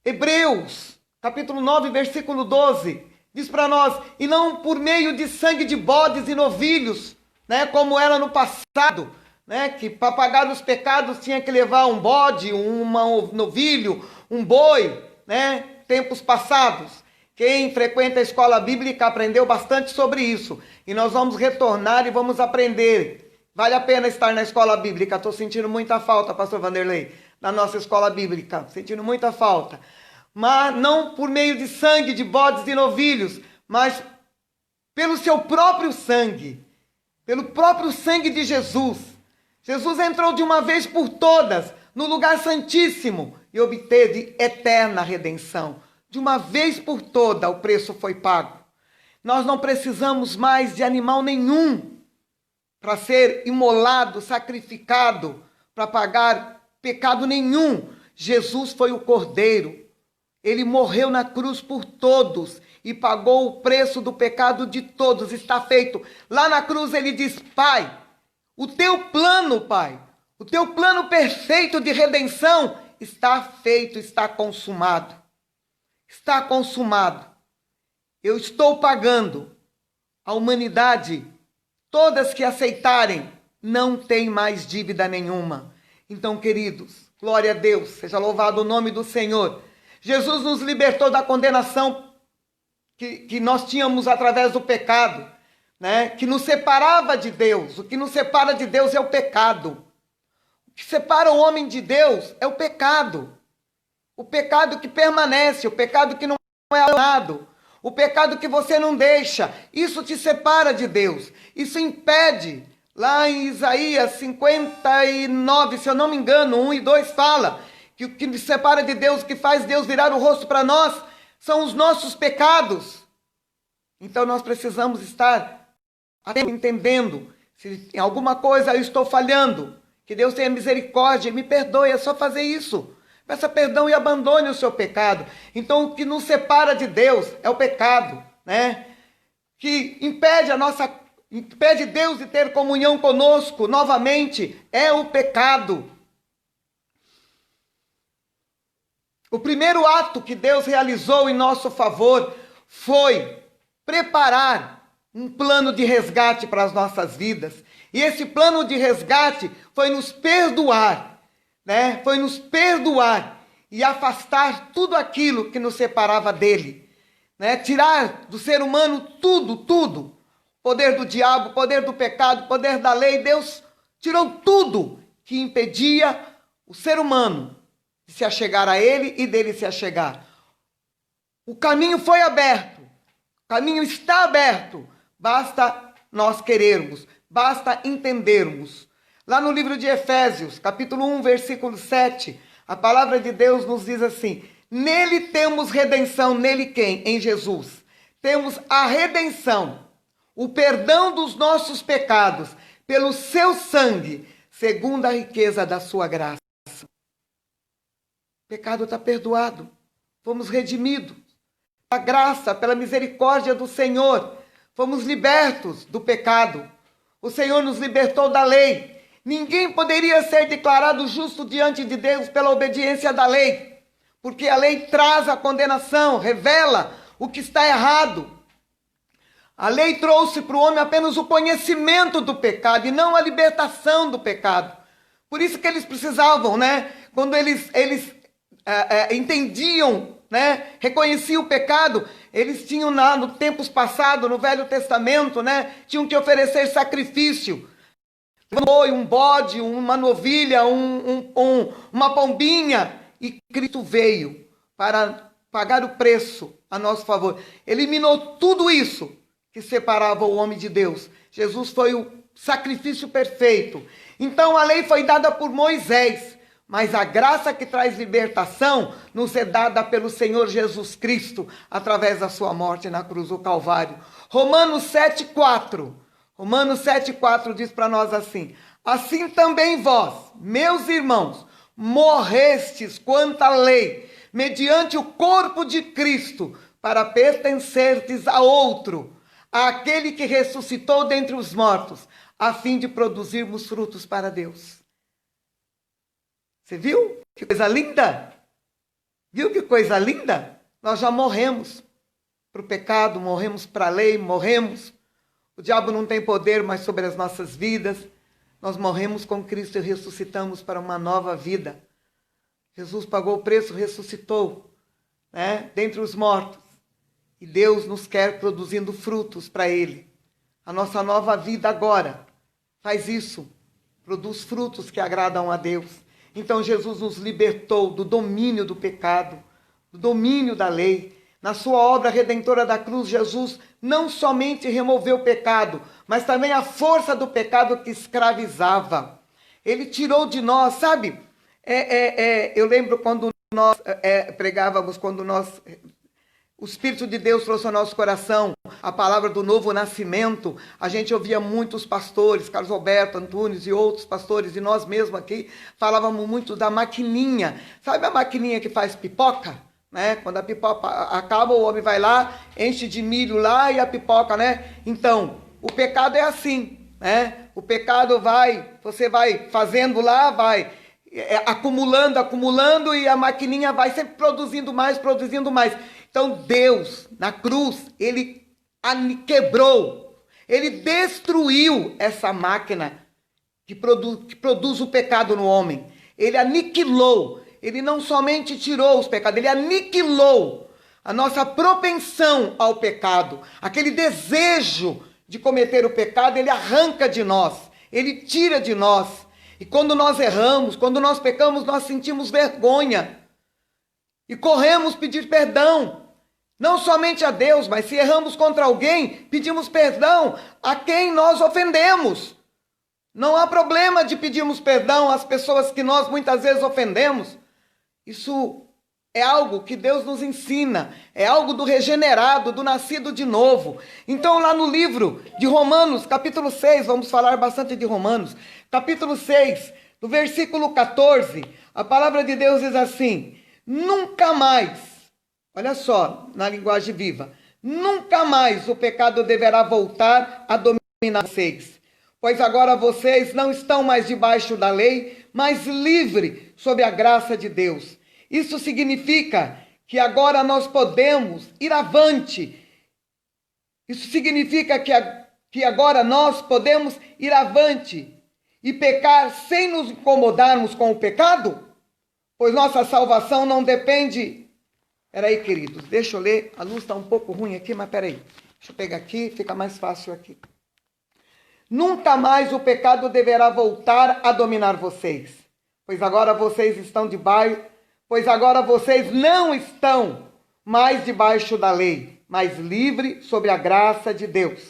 Hebreus, capítulo 9, versículo 12, diz para nós: e não por meio de sangue de bodes e novilhos, né, como era no passado, né, que para pagar os pecados tinha que levar um bode, um novilho, um boi, né, tempos passados. Quem frequenta a escola bíblica aprendeu bastante sobre isso, e nós vamos retornar e vamos aprender. Vale a pena estar na escola bíblica. Estou sentindo muita falta, pastor Vanderlei, na nossa escola bíblica, sentindo muita falta. Mas não por meio de sangue, de bodes e novilhos, mas pelo seu próprio sangue, pelo próprio sangue de Jesus. Jesus entrou de uma vez por todas no lugar santíssimo e obteve eterna redenção. De uma vez por toda o preço foi pago. Nós não precisamos mais de animal nenhum para ser imolado, sacrificado, para pagar pecado nenhum. Jesus foi o Cordeiro. Ele morreu na cruz por todos e pagou o preço do pecado de todos. Está feito. Lá na cruz ele diz: Pai, o teu plano, Pai, o teu plano perfeito de redenção está feito, está consumado. Está consumado. Eu estou pagando. A humanidade, todas que aceitarem, não tem mais dívida nenhuma. Então, queridos, glória a Deus, seja louvado o nome do Senhor. Jesus nos libertou da condenação que nós tínhamos através do pecado, né? Que nos separava de Deus. O que nos separa de Deus é o pecado. O que separa o homem de Deus é o pecado. O pecado que permanece, o pecado que não é abandonado, o pecado que você não deixa. Isso te separa de Deus. Isso impede. Lá em Isaías 59, se eu não me engano, 1 e 2 fala que o que nos separa de Deus, o que faz Deus virar o rosto para nós, são os nossos pecados. Então nós precisamos estar entendendo. Se em alguma coisa eu estou falhando, que Deus tenha misericórdia e me perdoe, é só fazer isso. Peça perdão e abandone o seu pecado. Então o que nos separa de Deus é o pecado, né? Que impede Deus de ter comunhão conosco novamente, é o pecado. O primeiro ato que Deus realizou em nosso favor foi preparar um plano de resgate para as nossas vidas. E esse plano de resgate foi nos perdoar, né? Foi nos perdoar e afastar tudo aquilo que nos separava dele, né? Tirar do ser humano tudo. Poder do diabo, poder do pecado, poder da lei. Deus tirou tudo que impedia o ser humano de se achegar a ele e dele se achegar. O caminho foi aberto. O caminho está aberto. Basta nós querermos. Basta entendermos. Lá no livro de Efésios, capítulo 1, versículo 7, a palavra de Deus nos diz assim: nele temos redenção. Nele quem? Em Jesus. Temos a redenção, o perdão dos nossos pecados, pelo seu sangue, segundo a riqueza da sua graça. pecado está perdoado. Fomos redimidos. Pela graça, pela misericórdia do Senhor, fomos libertos do pecado. O Senhor nos libertou da lei. Ninguém poderia ser declarado justo diante de Deus pela obediência da lei, porque a lei traz a condenação, revela o que está errado. A lei trouxe para o homem apenas o conhecimento do pecado e não a libertação do pecado. Por isso que eles precisavam, quando eles entendiam, reconheciam o pecado, eles tinham no tempos passados, no Velho Testamento, tinham que oferecer sacrifício. Um bode, uma novilha, uma pombinha, e Cristo veio para pagar o preço a nosso favor. Eliminou tudo isso que separava o homem de Deus. Jesus foi o sacrifício perfeito. Então a lei foi dada por Moisés, mas a graça que traz libertação nos é dada pelo Senhor Jesus Cristo, através da sua morte na cruz do Calvário. Romanos 7,4. Romanos 7,4 diz para nós assim: assim também vós, meus irmãos, morrestes quanto à lei, mediante o corpo de Cristo, para pertencerdes a outro, àquele que ressuscitou dentre os mortos, a fim de produzirmos frutos para Deus. Você viu? Que coisa linda! Viu que coisa linda? Nós já morremos para o pecado, morremos para a lei, morremos. O diabo não tem poder mais sobre as nossas vidas. Nós morremos com Cristo e ressuscitamos para uma nova vida. Jesus pagou o preço, ressuscitou, dentre os mortos. E Deus nos quer produzindo frutos para Ele. A nossa nova vida agora faz isso. Produz frutos que agradam a Deus. Então Jesus nos libertou do domínio do pecado, do domínio da lei. Na sua obra redentora da cruz, Jesus não somente removeu o pecado, mas também a força do pecado que escravizava. Ele tirou de nós, sabe? Eu lembro quando nós pregávamos, o Espírito de Deus trouxe ao nosso coração a palavra do novo nascimento. A gente ouvia muitos pastores, Carlos Alberto Antunes e outros pastores, e nós mesmos aqui falávamos muito da maquininha. Sabe a maquininha que faz pipoca? Quando a pipoca acaba, o homem vai lá, enche de milho lá e a pipoca, Então, o pecado é assim, O pecado você vai fazendo lá, vai acumulando e a maquininha vai sempre produzindo mais. Então Deus, na cruz, Ele quebrou, Ele destruiu essa máquina que produz o pecado no homem. Ele aniquilou. Ele não somente tirou os pecados, Ele aniquilou a nossa propensão ao pecado. Aquele desejo de cometer o pecado, Ele arranca de nós, Ele tira de nós. E quando nós erramos, quando nós pecamos, nós sentimos vergonha. E corremos pedir perdão. Não somente a Deus, mas se erramos contra alguém, pedimos perdão a quem nós ofendemos. Não há problema de pedirmos perdão às pessoas que nós muitas vezes ofendemos. Isso é algo que Deus nos ensina, é algo do regenerado, do nascido de novo. Então lá no livro de Romanos, capítulo 6, vamos falar bastante de Romanos, capítulo 6, no versículo 14, a palavra de Deus diz assim: nunca mais, olha só, na linguagem viva, nunca mais o pecado deverá voltar a dominar vocês, pois agora vocês não estão mais debaixo da lei, mas livres sob a graça de Deus. Isso significa que agora nós podemos ir avante. Isso significa que agora nós podemos ir avante e pecar sem nos incomodarmos com o pecado, pois nossa salvação não depende... Peraí, queridos, deixa eu ler. A luz está um pouco ruim aqui, mas peraí. Deixa eu pegar aqui, fica mais fácil aqui. Nunca mais o pecado deverá voltar a dominar vocês, pois agora vocês não estão mais debaixo da lei, mas livre sobre a graça de Deus.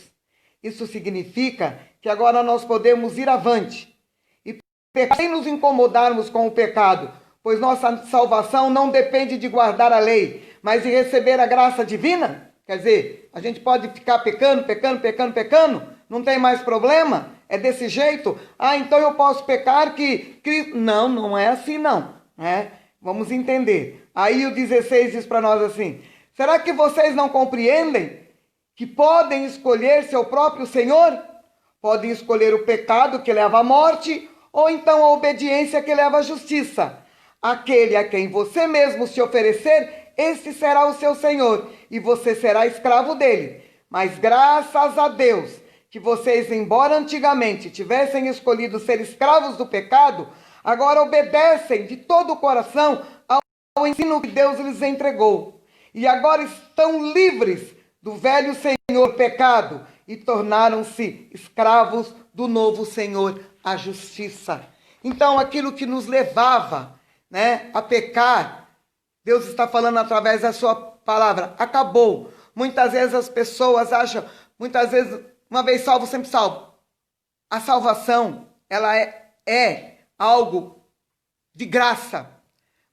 Isso significa que agora nós podemos ir avante e pecar sem nos incomodarmos com o pecado, pois nossa salvação não depende de guardar a lei, mas de receber a graça divina. Quer dizer, a gente pode ficar pecando, não tem mais problema? É desse jeito? Então eu posso pecar que Cristo... Não é assim não. Vamos entender. Aí o 16 diz para nós assim: será que vocês não compreendem que podem escolher seu próprio Senhor? Podem escolher o pecado que leva à morte, ou então a obediência que leva à justiça. Aquele a quem você mesmo se oferecer, este será o seu Senhor, e você será escravo dele. Mas graças a Deus, que vocês, embora antigamente tivessem escolhido ser escravos do pecado, agora obedecem de todo o coração ao ensino que Deus lhes entregou. E agora estão livres do velho senhor pecado e tornaram-se escravos do novo Senhor, a justiça. Então, aquilo que nos levava, a pecar, Deus está falando através da sua palavra, acabou. Muitas vezes as pessoas acham, uma vez salvo, sempre salvo. A salvação, ela é algo de graça,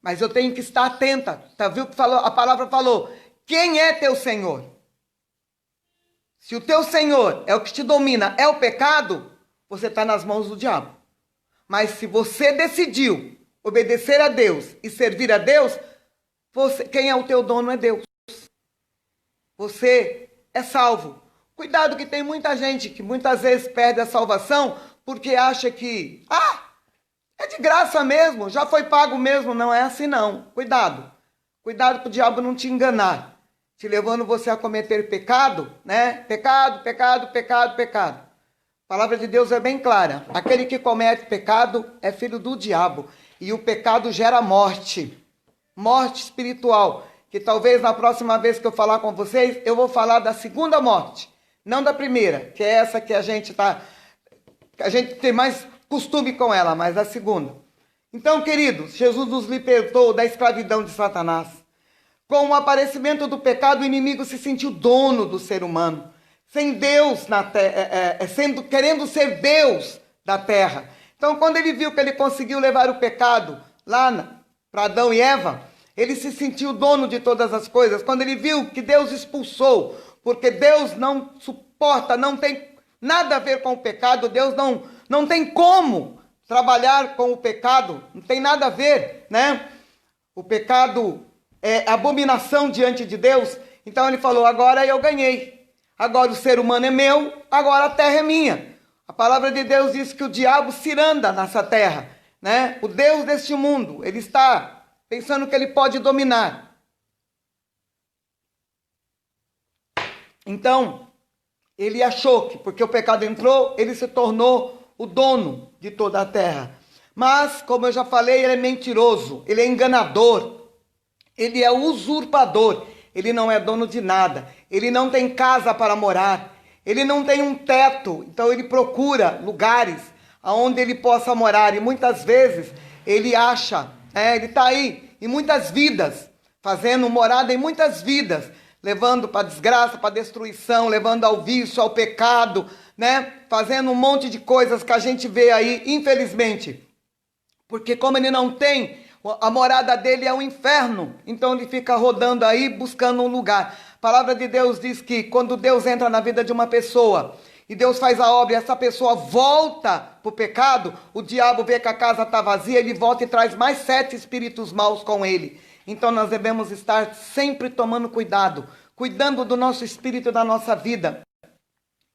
mas eu tenho que estar atenta. Tá, viu que falou? A palavra falou: quem é teu Senhor? Se o teu Senhor é o que te domina, é o pecado, você está nas mãos do diabo. Mas se você decidiu obedecer a Deus e servir a Deus, quem é o teu dono é Deus. Você é salvo. Cuidado que tem muita gente que muitas vezes perde a salvação porque acha que, é de graça mesmo, já foi pago mesmo. Não é assim não. Cuidado. Cuidado para o diabo não te enganar, te levando você a cometer pecado, Pecado, pecado, pecado, pecado. A palavra de Deus é bem clara. Aquele que comete pecado é filho do diabo. E o pecado gera morte. Morte espiritual. Que talvez na próxima vez que eu falar com vocês, eu vou falar da segunda morte. Não da primeira, que é essa que a gente tem mais costume com ela, mas da segunda. Então, queridos, Jesus nos libertou da escravidão de Satanás. Com o aparecimento do pecado, o inimigo se sentiu dono do ser humano, sem Deus na terra, querendo ser Deus da terra. Então, quando ele viu que ele conseguiu levar o pecado lá para Adão e Eva, ele se sentiu dono de todas as coisas. Quando ele viu que Deus expulsou, porque Deus não suporta, não tem nada a ver com o pecado, Deus não tem como trabalhar com o pecado, não tem nada a ver, O pecado é abominação diante de Deus. Então ele falou: agora eu ganhei. Agora o ser humano é meu, agora a terra é minha. A palavra de Deus diz que o diabo ciranda nessa terra, O Deus deste mundo, ele está pensando que ele pode dominar. Então, ele achou que porque o pecado entrou, ele se tornou o dono de toda a terra. Mas, como eu já falei, ele é mentiroso, ele é enganador, ele é usurpador, ele não é dono de nada, ele não tem casa para morar, ele não tem um teto, então ele procura lugares onde ele possa morar, e muitas vezes ele acha, ele está aí em muitas vidas, fazendo morada em muitas vidas, levando para desgraça, para destruição, levando ao vício, ao pecado, fazendo um monte de coisas que a gente vê aí, infelizmente. Porque como ele não tem, a morada dele é um inferno, então ele fica rodando aí, buscando um lugar. A palavra de Deus diz que quando Deus entra na vida de uma pessoa, e Deus faz a obra e essa pessoa volta para o pecado, o diabo vê que a casa está vazia, ele volta e traz mais 7 espíritos maus com ele. Então nós devemos estar sempre tomando cuidado, cuidando do nosso espírito e da nossa vida,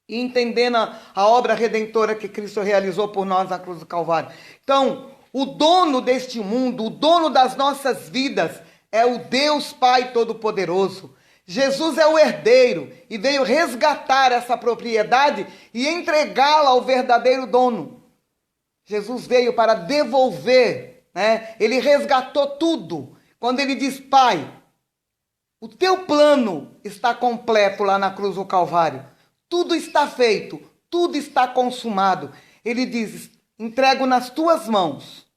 e entendendo a obra redentora que Cristo realizou por nós na cruz do Calvário. Então, o dono deste mundo, o dono das nossas vidas, é o Deus Pai Todo-Poderoso. Jesus é o herdeiro e veio resgatar essa propriedade e entregá-la ao verdadeiro dono. Jesus veio para devolver, Ele resgatou tudo. Quando ele diz: Pai, o teu plano está completo lá na cruz do Calvário. Tudo está feito, tudo está consumado. Ele diz: entrego nas tuas mãos,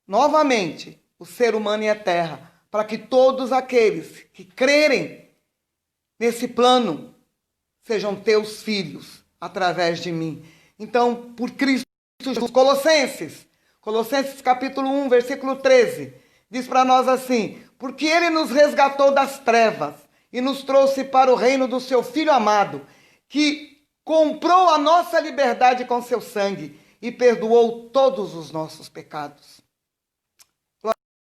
novamente, o ser humano e a terra, para que todos aqueles que crerem nesse plano sejam teus filhos através de mim. Então, por Cristo Jesus, Colossenses capítulo 1, versículo 13, diz para nós assim: porque ele nos resgatou das trevas e nos trouxe para o reino do seu Filho amado, que comprou a nossa liberdade com seu sangue e perdoou todos os nossos pecados.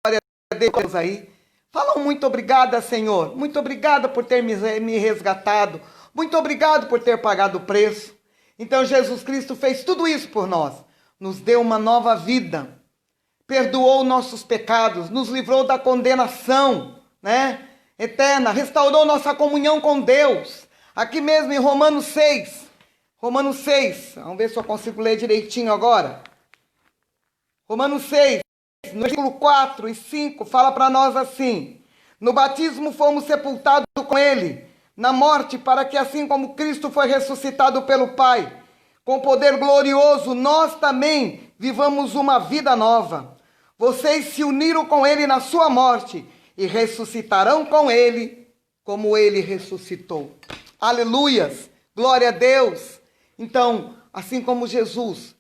Glória a Deus aí. Fala um muito obrigada, Senhor. Muito obrigada por ter me resgatado. Muito obrigado por ter pagado o preço. Então Jesus Cristo fez tudo isso por nós. Nos deu uma nova vida. Perdoou nossos pecados. Nos livrou da condenação, né? Eterna. Restaurou nossa comunhão com Deus. Aqui mesmo em Romanos 6. Romanos 6. Vamos ver se eu consigo ler direitinho agora. Romanos 6. No versículo 4 e 5, fala para nós assim: no batismo fomos sepultados com ele, na morte, para que assim como Cristo foi ressuscitado pelo Pai, com poder glorioso, nós também vivamos uma vida nova. Vocês se uniram com ele na sua morte e ressuscitarão com ele, como ele ressuscitou. Aleluias! Glória a Deus! Então, assim como Jesus,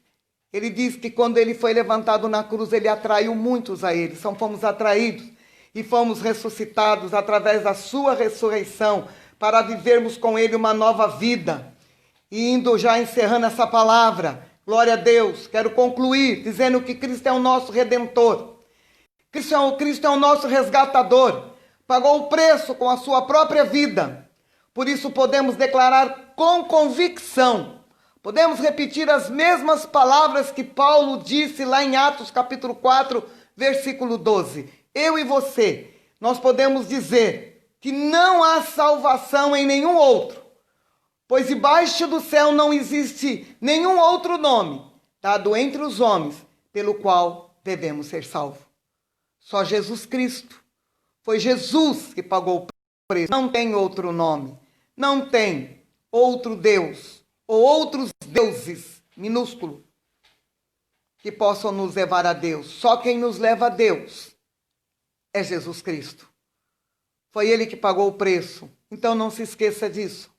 ele diz que quando ele foi levantado na cruz, ele atraiu muitos a ele. Fomos atraídos e fomos ressuscitados através da sua ressurreição para vivermos com ele uma nova vida. E indo já encerrando essa palavra, glória a Deus, quero concluir dizendo que Cristo é o nosso Redentor. Cristo é o nosso resgatador. Pagou o preço com a sua própria vida. Por isso podemos declarar com convicção. Podemos repetir as mesmas palavras que Paulo disse lá em Atos capítulo 4, versículo 12. Eu e você, nós podemos dizer que não há salvação em nenhum outro, pois debaixo do céu não existe nenhum outro nome dado entre os homens pelo qual devemos ser salvos. Só Jesus Cristo. Foi Jesus que pagou o preço. Não tem outro nome. Não tem outro Deus ou outros deuses, minúsculo, que possam nos levar a Deus. Só quem nos leva a Deus é Jesus Cristo. Foi Ele que pagou o preço. Então não se esqueça disso.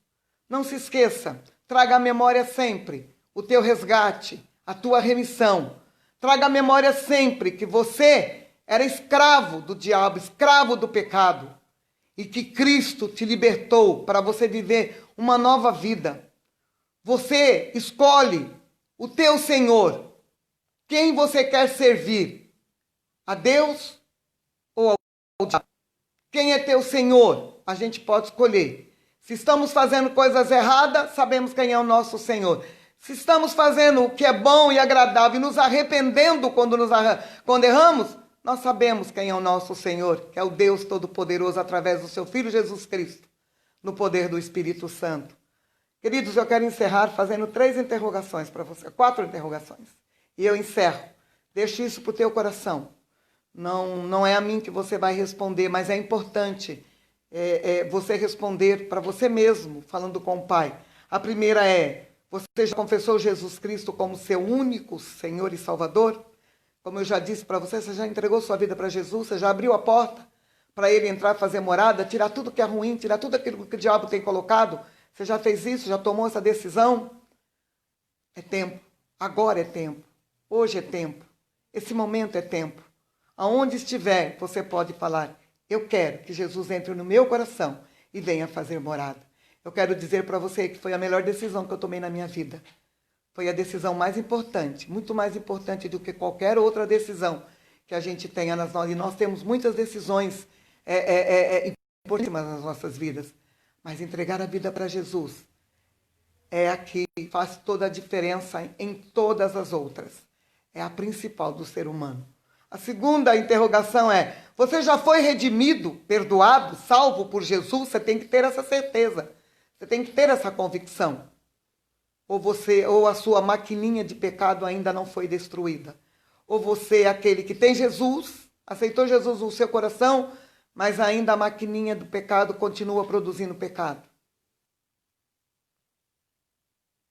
Não se esqueça. Traga à memória sempre o teu resgate, a tua remissão. Traga à memória sempre que você era escravo do diabo, escravo do pecado. E que Cristo te libertou para você viver uma nova vida. Você escolhe o teu Senhor. Quem você quer servir? A Deus ou ao diabo? Quem é teu Senhor? A gente pode escolher. Se estamos fazendo coisas erradas, sabemos quem é o nosso Senhor. Se estamos fazendo o que é bom e agradável e nos arrependendo quando erramos, nós sabemos quem é o nosso Senhor, que é o Deus Todo-Poderoso através do seu Filho Jesus Cristo, no poder do Espírito Santo. Queridos, eu quero encerrar fazendo 3 interrogações para você, 4 interrogações. E eu encerro. Deixe isso para o teu coração. Não é a mim que você vai responder, mas é importante você responder para você mesmo, falando com o Pai. A primeira é: você já confessou Jesus Cristo como seu único Senhor e Salvador? Como eu já disse para você, você já entregou sua vida para Jesus? Você já abriu a porta para Ele entrar, fazer morada, tirar tudo que é ruim, tirar tudo aquilo que o diabo tem colocado? Você já fez isso? Já tomou essa decisão? É tempo. Agora é tempo. Hoje é tempo. Esse momento é tempo. Aonde estiver, você pode falar: eu quero que Jesus entre no meu coração e venha fazer morada. Eu quero dizer para você que foi a melhor decisão que eu tomei na minha vida. Foi a decisão mais importante, muito mais importante do que qualquer outra decisão que a gente tenha nas nossas. E nós temos muitas decisões importantes nas nossas vidas. Mas entregar a vida para Jesus é a que faz toda a diferença em todas as outras. É a principal do ser humano. A segunda interrogação é: você já foi redimido, perdoado, salvo por Jesus? Você tem que ter essa certeza. Você tem que ter essa convicção. Ou a sua maquininha de pecado ainda não foi destruída. Ou você é aquele que tem Jesus, aceitou Jesus no seu coração, mas ainda a maquininha do pecado continua produzindo pecado.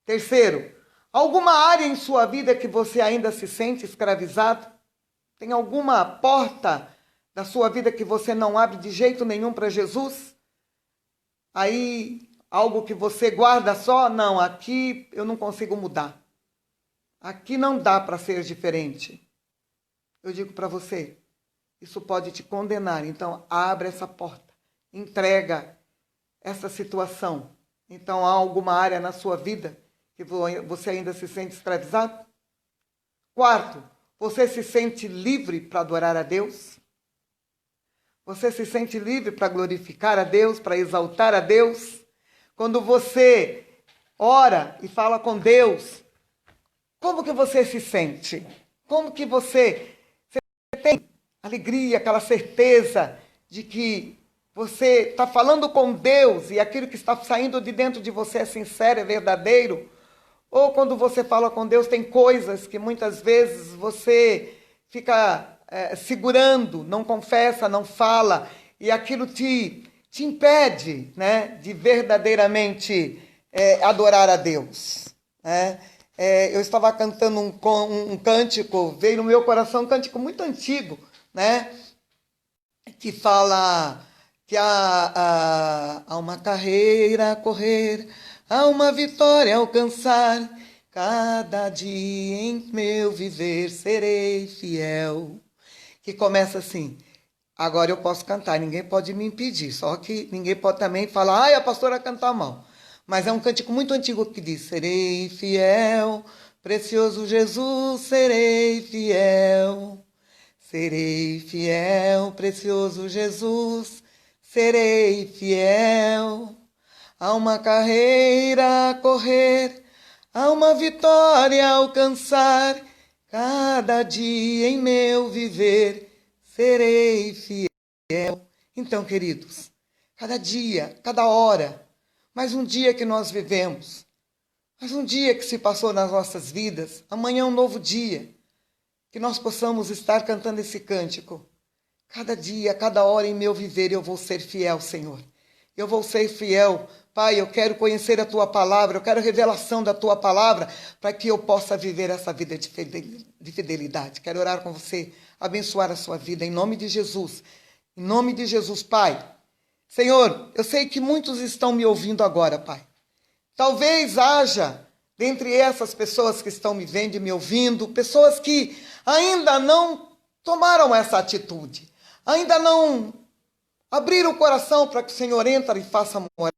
Terceiro, alguma área em sua vida que você ainda se sente escravizado? Tem alguma porta da sua vida que você não abre de jeito nenhum para Jesus? Aí, algo que você guarda só? Não, aqui eu não consigo mudar. Aqui não dá para ser diferente. Eu digo para você, isso pode te condenar. Então, abre essa porta. Entrega essa situação. Então, há alguma área na sua vida que você ainda se sente escravizado? Quarto, você se sente livre para adorar a Deus? Você se sente livre para glorificar a Deus, para exaltar a Deus? Quando você ora e fala com Deus, como que você se sente? Como que você tem alegria, aquela certeza de que você está falando com Deus e aquilo que está saindo de dentro de você é sincero, é verdadeiro? Ou quando você fala com Deus, tem coisas que muitas vezes você fica segurando, não confessa, não fala, e aquilo te impede, né, de verdadeiramente adorar a Deus, né? Eu estava cantando um cântico, veio no meu coração um cântico muito antigo, né, que fala que há uma carreira a correr, há uma vitória a alcançar, cada dia em meu viver serei fiel. Que começa assim: agora eu posso cantar, ninguém pode me impedir, só que ninguém pode também falar, ai, a pastora canta mal. Mas é um cântico muito antigo que diz: serei fiel, precioso Jesus, serei fiel. Serei fiel, precioso Jesus, serei fiel. Há uma carreira a correr, há uma vitória a alcançar, cada dia em meu viver serei fiel. Então, queridos, cada dia, cada hora, mais um dia que nós vivemos, mais um dia que se passou nas nossas vidas, amanhã é um novo dia, que nós possamos estar cantando esse cântico. Cada dia, cada hora em meu viver eu vou ser fiel, Senhor. Eu vou ser fiel. Pai, eu quero conhecer a Tua palavra, eu quero revelação da Tua palavra, para que eu possa viver essa vida de fidelidade. Quero orar com você, abençoar a sua vida, em nome de Jesus. Em nome de Jesus, Pai. Senhor, eu sei que muitos estão me ouvindo agora, Pai. Talvez haja, dentre essas pessoas que estão me vendo e me ouvindo, pessoas que ainda não tomaram essa atitude, ainda não abriram o coração para que o Senhor entre e faça morar.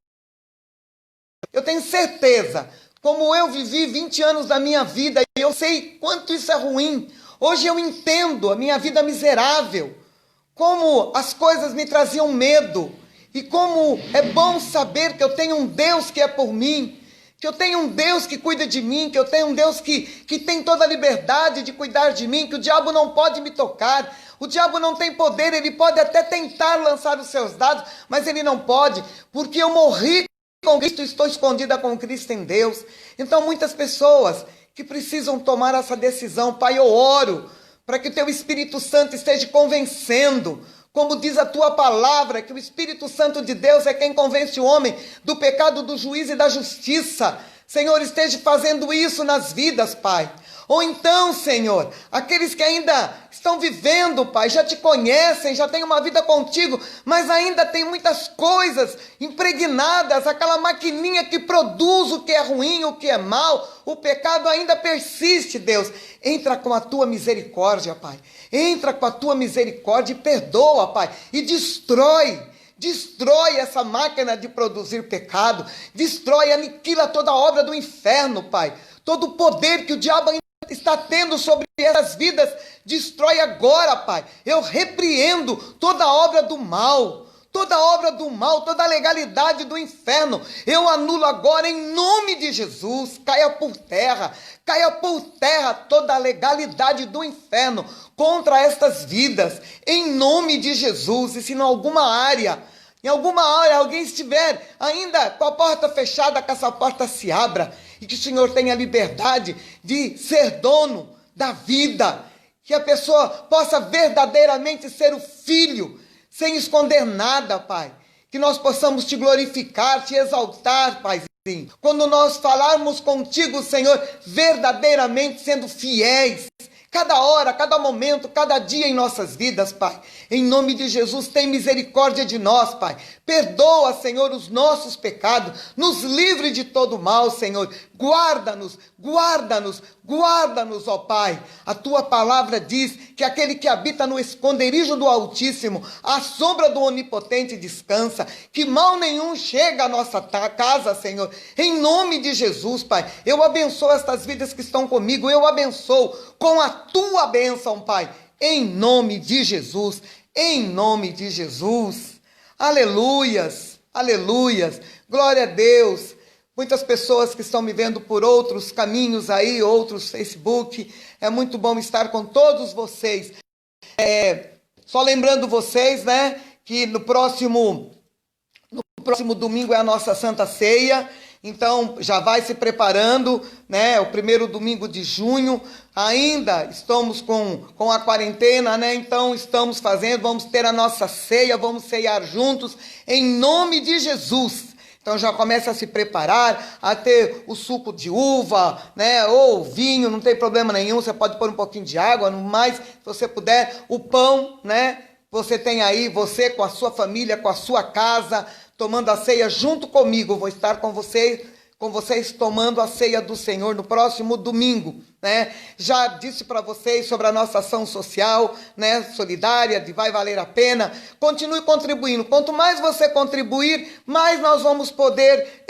Eu tenho certeza, como eu vivi 20 anos da minha vida, e eu sei quanto isso é ruim. Hoje eu entendo a minha vida miserável, como as coisas me traziam medo, e como é bom saber que eu tenho um Deus que é por mim, que eu tenho um Deus que cuida de mim, que eu tenho um Deus que tem toda a liberdade de cuidar de mim, que o diabo não pode me tocar, o diabo não tem poder, ele pode até tentar lançar os seus dados, mas ele não pode, porque eu morri com Cristo, estou escondida com Cristo em Deus. Então muitas pessoas que precisam tomar essa decisão, Pai, eu oro para que o Teu Espírito Santo esteja convencendo, como diz a Tua palavra, que o Espírito Santo de Deus é quem convence o homem do pecado, do juízo e da justiça. Senhor, esteja fazendo isso nas vidas, Pai. Ou então, Senhor, aqueles que ainda estão vivendo, Pai, já te conhecem, já têm uma vida contigo, mas ainda tem muitas coisas impregnadas, aquela maquininha que produz o que é ruim, o que é mal, o pecado ainda persiste, Deus. Entra com a Tua misericórdia, Pai. Entra com a Tua misericórdia e perdoa, Pai, e destrói essa máquina de produzir pecado, destrói, aniquila toda a obra do inferno, Pai. Todo o poder que o diabo ainda está tendo sobre essas vidas, destrói agora, Pai. Eu repreendo toda a obra do mal, toda a legalidade do inferno. Eu anulo agora em nome de Jesus. Caia por terra toda a legalidade do inferno contra estas vidas, em nome de Jesus. E se em alguma área alguém estiver ainda com a porta fechada, que essa porta se abra e que o Senhor tenha liberdade de ser dono da vida, que a pessoa possa verdadeiramente ser o filho, sem esconder nada, Pai, que nós possamos te glorificar, te exaltar, Paizinho, quando nós falarmos contigo, Senhor, verdadeiramente sendo fiéis, cada hora, cada momento, cada dia em nossas vidas, Pai. Em nome de Jesus, tem misericórdia de nós, Pai. Perdoa, Senhor, os nossos pecados. Nos livre de todo mal, Senhor. Guarda-nos, ó Pai. A Tua palavra diz que aquele que habita no esconderijo do Altíssimo, à sombra do Onipotente descansa, que mal nenhum chega à nossa casa, Senhor. Em nome de Jesus, Pai, eu abençoo estas vidas que estão comigo, eu abençoo com a Tua bênção, Pai, em nome de Jesus. em nome de Jesus. Aleluias, aleluias, glória a Deus. Muitas pessoas que estão me vendo por outros caminhos aí, outros Facebook, é muito bom estar com todos vocês. Só lembrando vocês, né, que no próximo domingo é a nossa Santa Ceia, então já vai se preparando, né, o primeiro domingo de junho, ainda estamos com a quarentena, né, então estamos vamos ter a nossa ceia, vamos ceiar juntos, em nome de Jesus. Então já começa a se preparar, a ter o suco de uva, né, ou vinho, não tem problema nenhum, você pode pôr um pouquinho de água, no mais, se você puder, o pão, né, você tem aí, você com a sua família, com a sua casa, tomando a ceia junto comigo, vou estar com vocês tomando a ceia do Senhor no próximo domingo, né? Já disse para vocês sobre a nossa ação social, né, solidária, de vai valer a pena. Continue contribuindo. Quanto mais você contribuir, mais nós vamos poder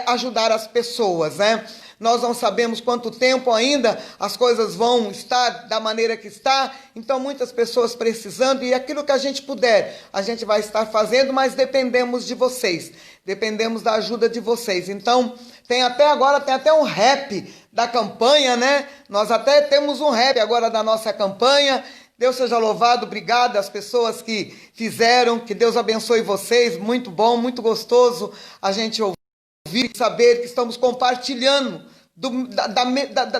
ajudar as pessoas, né? Nós não sabemos quanto tempo ainda as coisas vão estar da maneira que está, então muitas pessoas precisando, e aquilo que a gente puder, a gente vai estar fazendo, mas dependemos de vocês, dependemos da ajuda de vocês. Então, tem até um rap da campanha, né? Nós até temos um rap agora da nossa campanha. Deus seja louvado, obrigado às pessoas que fizeram, que Deus abençoe vocês, muito bom, muito gostoso a gente ouvir e saber que estamos compartilhando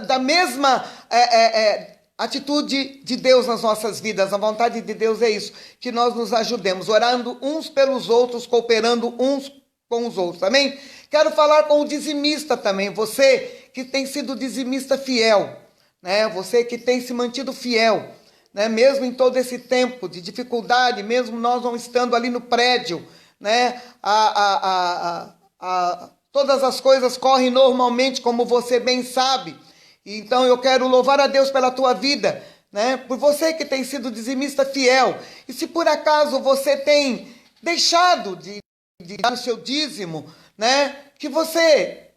da mesma atitude de Deus nas nossas vidas. A vontade de Deus é isso, que nós nos ajudemos, orando uns pelos outros, cooperando uns com os outros, amém? Quero falar com o dizimista também, você que tem sido dizimista fiel, né? Você que tem se mantido fiel, né? Mesmo em todo esse tempo de dificuldade, mesmo nós não estando ali no prédio, né? Todas as coisas correm normalmente, como você bem sabe. Então eu quero louvar a Deus pela tua vida, né? Por você que tem sido dizimista fiel. E se por acaso você tem deixado de dar o seu dízimo, né? Que você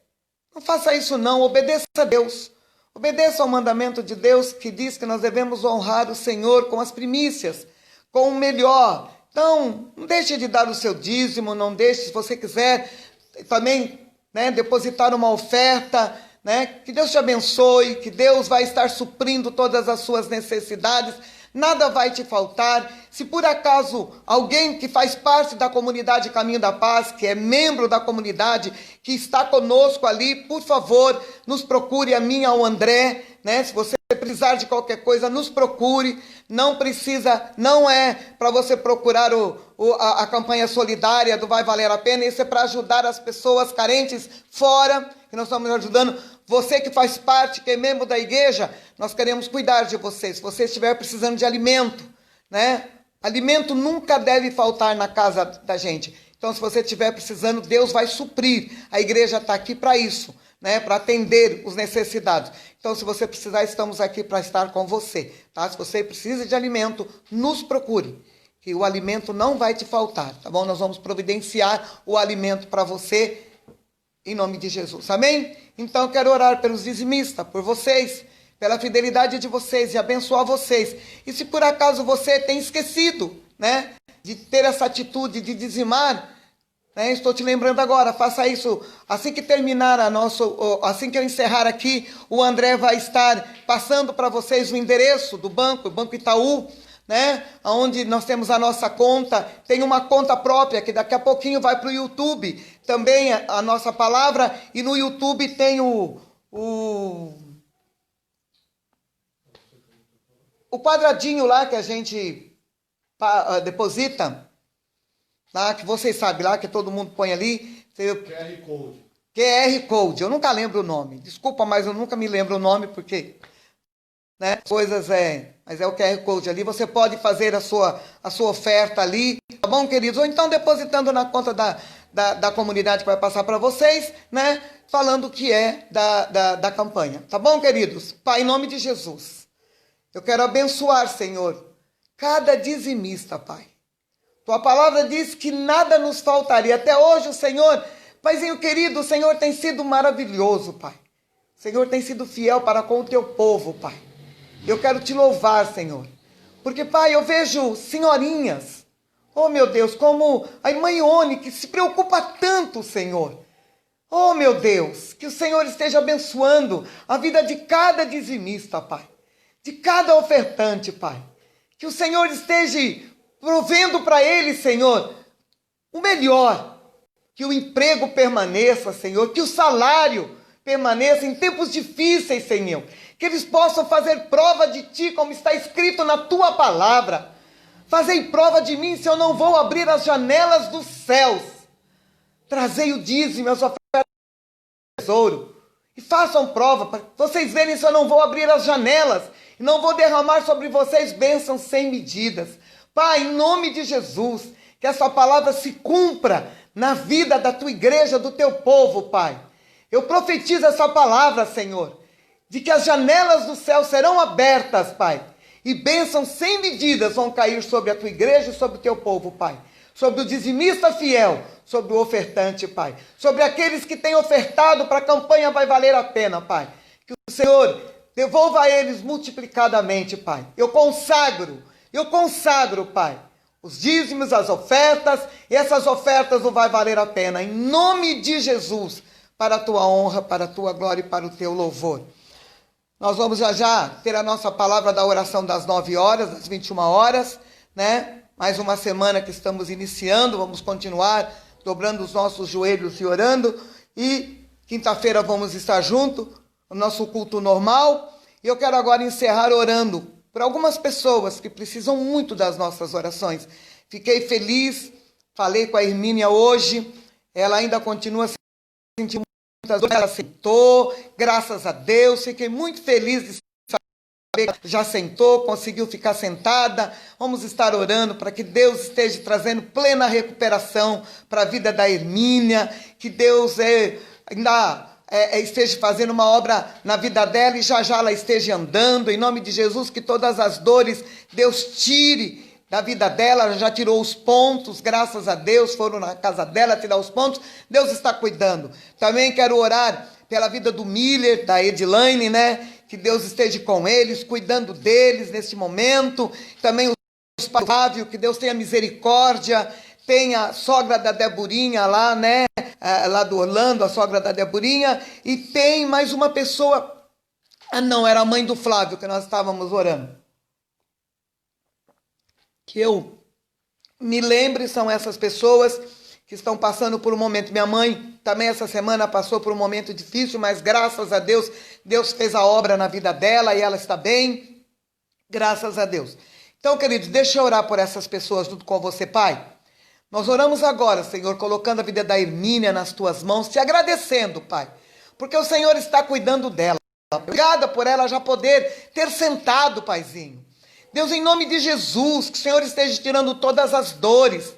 não faça isso não, obedeça a Deus. Obedeça ao mandamento de Deus que diz que nós devemos honrar o Senhor com as primícias, com o melhor. Então, não deixe de dar o seu dízimo, não deixe, se você quiser também, né, depositar uma oferta, né? Que Deus te abençoe, que Deus vai estar suprindo todas as suas necessidades, nada vai te faltar. Se por acaso alguém que faz parte da comunidade Caminho da Paz, que é membro da comunidade, que está conosco ali, por favor, nos procure, a mim, ao André, né? Se você precisar de qualquer coisa, nos procure. Não precisa, não é para você procurar a campanha solidária do Vai Valer a Pena, isso é para ajudar as pessoas carentes fora, que nós estamos ajudando. Você que faz parte, que é membro da igreja, nós queremos cuidar de você. Se você estiver precisando de alimento, né? Alimento nunca deve faltar na casa da gente. Então, se você estiver precisando, Deus vai suprir. A igreja está aqui para isso, né? Para atender os necessitados. Então, se você precisar, estamos aqui para estar com você, tá? Se você precisa de alimento, nos procure, que o alimento não vai te faltar, tá bom? Nós vamos providenciar o alimento para você, em nome de Jesus, amém? Então, eu quero orar pelos dizimistas, por vocês, pela fidelidade de vocês e abençoar vocês. E se por acaso você tem esquecido, né, de ter essa atitude de dizimar, né, estou te lembrando agora, faça isso assim que terminar assim que eu encerrar aqui, o André vai estar passando para vocês o endereço do banco, o Banco Itaú, né, onde nós temos a nossa conta, tem uma conta própria que daqui a pouquinho vai para o YouTube, também a nossa palavra, e no YouTube tem o quadradinho lá que a gente deposita, lá, que vocês sabem lá, que todo mundo põe ali. QR Code. QR Code, eu nunca lembro o nome. Desculpa, mas eu nunca me lembro o nome, porque, né, coisas mas é o QR Code ali. Você pode fazer a sua oferta ali, tá bom, queridos? Ou então depositando na conta da comunidade que vai passar para vocês, né? Falando que é da campanha. Tá bom, queridos? Pai, em nome de Jesus, eu quero abençoar, Senhor, cada dizimista, Pai. Tua palavra diz que nada nos faltaria. Até hoje o Senhor, Paizinho querido, o Senhor tem sido maravilhoso, Pai. O Senhor tem sido fiel para com o teu povo, Pai. Eu quero te louvar, Senhor, Porque, Pai, eu vejo senhorinhas, oh meu Deus, como a irmã Ione, que se preocupa tanto, Senhor. Oh meu Deus, que o Senhor esteja abençoando a vida de cada dizimista, Pai. De cada ofertante, Pai. Que o Senhor esteja provendo para eles, Senhor, o melhor. Que o emprego permaneça, Senhor. Que o salário permaneça em tempos difíceis, Senhor. Que eles possam fazer prova de Ti, como está escrito na Tua palavra. Fazei prova de mim se eu não vou abrir as janelas dos céus. Trazei o dízimo, as ofertas do tesouro. E façam prova, para vocês verem se eu não vou abrir as janelas. E não vou derramar sobre vocês bênçãos sem medidas. Pai, em nome de Jesus, que essa palavra se cumpra na vida da Tua igreja, do Teu povo, Pai. Eu profetizo essa palavra, Senhor, de que as janelas do céu serão abertas, Pai. E bênçãos sem medidas vão cair sobre a Tua igreja e sobre o Teu povo, Pai. Sobre o dizimista fiel, sobre o ofertante, Pai. Sobre aqueles que têm ofertado para a campanha Vai Valer a Pena, Pai. Que o Senhor devolva a eles multiplicadamente, Pai. Eu consagro, Pai, os dízimos, as ofertas, e essas ofertas não vai valer a pena. Em nome de Jesus, para a Tua honra, para a Tua glória e para o Teu louvor. Nós vamos já ter a nossa palavra da oração das 9 horas, das 21 horas, né? Mais uma semana que estamos iniciando, vamos continuar dobrando os nossos joelhos e orando. E quinta-feira vamos estar juntos, o nosso culto normal. E eu quero agora encerrar orando por algumas pessoas que precisam muito das nossas orações. Fiquei feliz, falei com a Hermínia hoje, ela ainda continua sentindo muitas dores, ela aceitou, graças a Deus, fiquei muito feliz de saber que já sentou, conseguiu ficar sentada. Vamos estar orando para que Deus esteja trazendo plena recuperação para a vida da Hermínia, que Deus esteja fazendo uma obra na vida dela e já ela esteja andando, em nome de Jesus, que todas as dores Deus tire da vida dela. Ela já tirou os pontos, graças a Deus, foram na casa dela tirar os pontos, Deus está cuidando. Também quero orar pela vida do Miller, da Edilane, né, que Deus esteja com eles, cuidando deles neste momento. Também os pais, que Deus tenha misericórdia. Tem a sogra da Deborinha lá, né? Lá do Orlando, a sogra da Deborinha. E tem mais uma pessoa. Ah, não, era a mãe do Flávio que nós estávamos orando. Que eu me lembre, são essas pessoas que estão passando por um momento. Minha mãe também essa semana passou por um momento difícil, mas graças a Deus, Deus fez a obra na vida dela e ela está bem. Graças a Deus. Então, queridos, deixa eu orar por essas pessoas junto com você, Pai. Nós oramos agora, Senhor, colocando a vida da Hermínia nas Tuas mãos, te agradecendo, Pai, porque o Senhor está cuidando dela. Obrigada por ela já poder ter sentado, Paizinho. Deus, em nome de Jesus, que o Senhor esteja tirando todas as dores,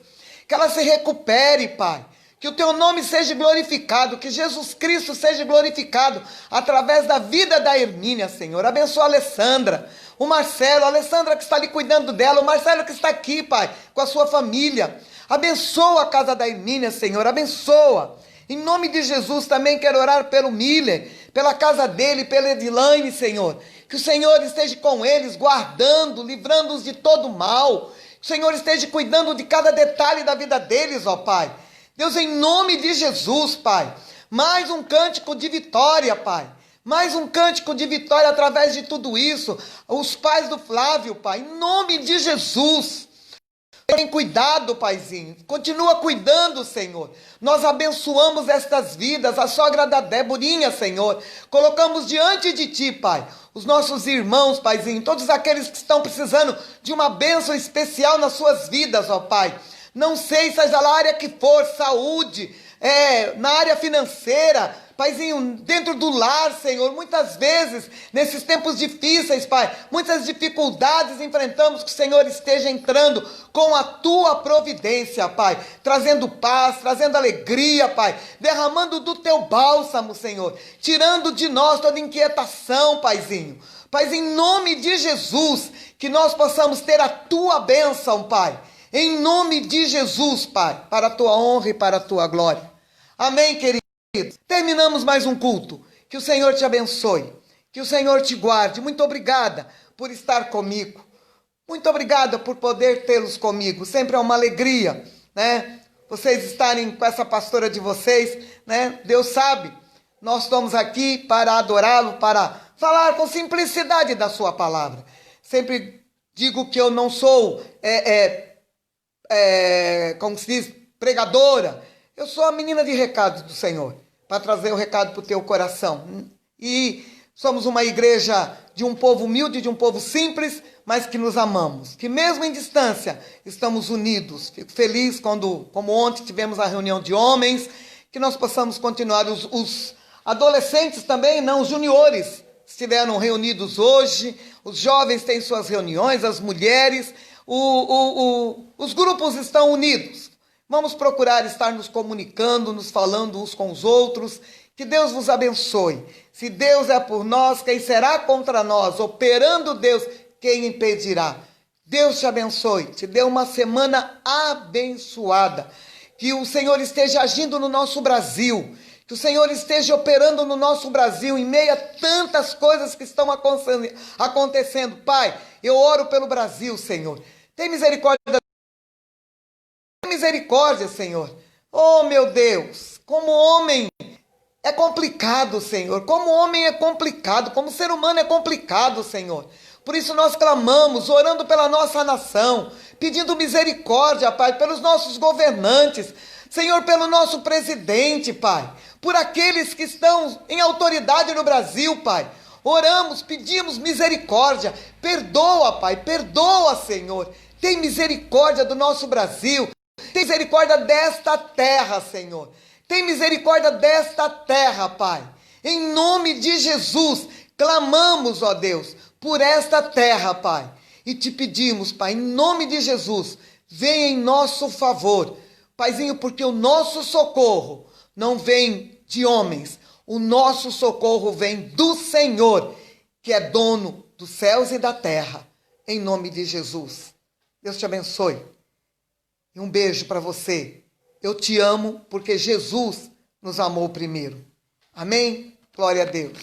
que ela se recupere, Pai. Que o Teu nome seja glorificado, que Jesus Cristo seja glorificado através da vida da Hermínia, Senhor. Abençoa a Alessandra, o Marcelo, a Alessandra que está ali cuidando dela, o Marcelo que está aqui, Pai, com a sua família. Abençoa a casa da Hermínia, Senhor, abençoa. Em nome de Jesus, também quero orar pelo Miller, pela casa dele, pela Edilane, Senhor. Que o Senhor esteja com eles, guardando, livrando-os de todo mal. Que o Senhor esteja cuidando de cada detalhe da vida deles, ó Pai. Deus, em nome de Jesus, Pai. Mais um cântico de vitória, Pai. Mais um cântico de vitória através de tudo isso. Os pais do Flávio, Pai, em nome de Jesus. Tem cuidado, Paizinho. Continua cuidando, Senhor. Nós abençoamos estas vidas, a sogra da Deborinha, Senhor. Colocamos diante de Ti, Pai, os nossos irmãos, Paizinho, todos aqueles que estão precisando de uma bênção especial nas suas vidas, ó Pai. Não sei, seja na área que for, saúde, na área financeira, Paizinho, dentro do lar, Senhor, muitas vezes, nesses tempos difíceis, Pai, muitas dificuldades enfrentamos, que o Senhor esteja entrando com a Tua providência, Pai, trazendo paz, trazendo alegria, Pai, derramando do Teu bálsamo, Senhor, tirando de nós toda inquietação, Paizinho. Pai, em nome de Jesus, que nós possamos ter a Tua bênção, Pai, em nome de Jesus, Pai, para a Tua honra e para a Tua glória. Amém, querido? Terminamos mais um culto. Que o Senhor te abençoe. Que o Senhor te guarde. Muito obrigada por estar comigo. Muito obrigada por poder tê-los comigo. Sempre é uma alegria, né? Vocês estarem com essa pastora de vocês, né? Deus sabe, nós estamos aqui para adorá-lo, para falar com simplicidade da sua palavra. Sempre digo que eu não sou, como se diz, pregadora. Eu sou a menina de recado do Senhor, para trazer o recado para o teu coração. E somos uma igreja de um povo humilde, de um povo simples, mas que nos amamos. Que mesmo em distância, estamos unidos. Fico feliz quando, como ontem, tivemos a reunião de homens, que nós possamos continuar. Os adolescentes também, não, os juniores, estiveram reunidos hoje. Os jovens têm suas reuniões, as mulheres. Os grupos estão unidos. Vamos procurar estar nos comunicando, nos falando uns com os outros. Que Deus vos abençoe. Se Deus é por nós, quem será contra nós? Operando Deus, quem impedirá? Deus te abençoe. Te dê uma semana abençoada. Que o Senhor esteja agindo no nosso Brasil. Que o Senhor esteja operando no nosso Brasil em meio a tantas coisas que estão acontecendo. Pai, eu oro pelo Brasil, Senhor. Tem misericórdia, Senhor. Oh, meu Deus, como homem é complicado, Senhor. Como homem é complicado, como ser humano é complicado, Senhor. Por isso nós clamamos, orando pela nossa nação, pedindo misericórdia, Pai, pelos nossos governantes, Senhor, pelo nosso presidente, Pai, por aqueles que estão em autoridade no Brasil, Pai. Oramos, pedimos misericórdia. Perdoa, Pai, perdoa, Senhor. Tem misericórdia do nosso Brasil. Tem misericórdia desta terra, Senhor. Tem misericórdia desta terra, Pai. Em nome de Jesus, clamamos, ó Deus, por esta terra, Pai. E te pedimos, Pai, em nome de Jesus, venha em nosso favor. Paizinho, porque o nosso socorro não vem de homens. O nosso socorro vem do Senhor, que é dono dos céus e da terra. Em nome de Jesus. Deus te abençoe. E um beijo para você. Eu te amo porque Jesus nos amou primeiro. Amém? Glória a Deus.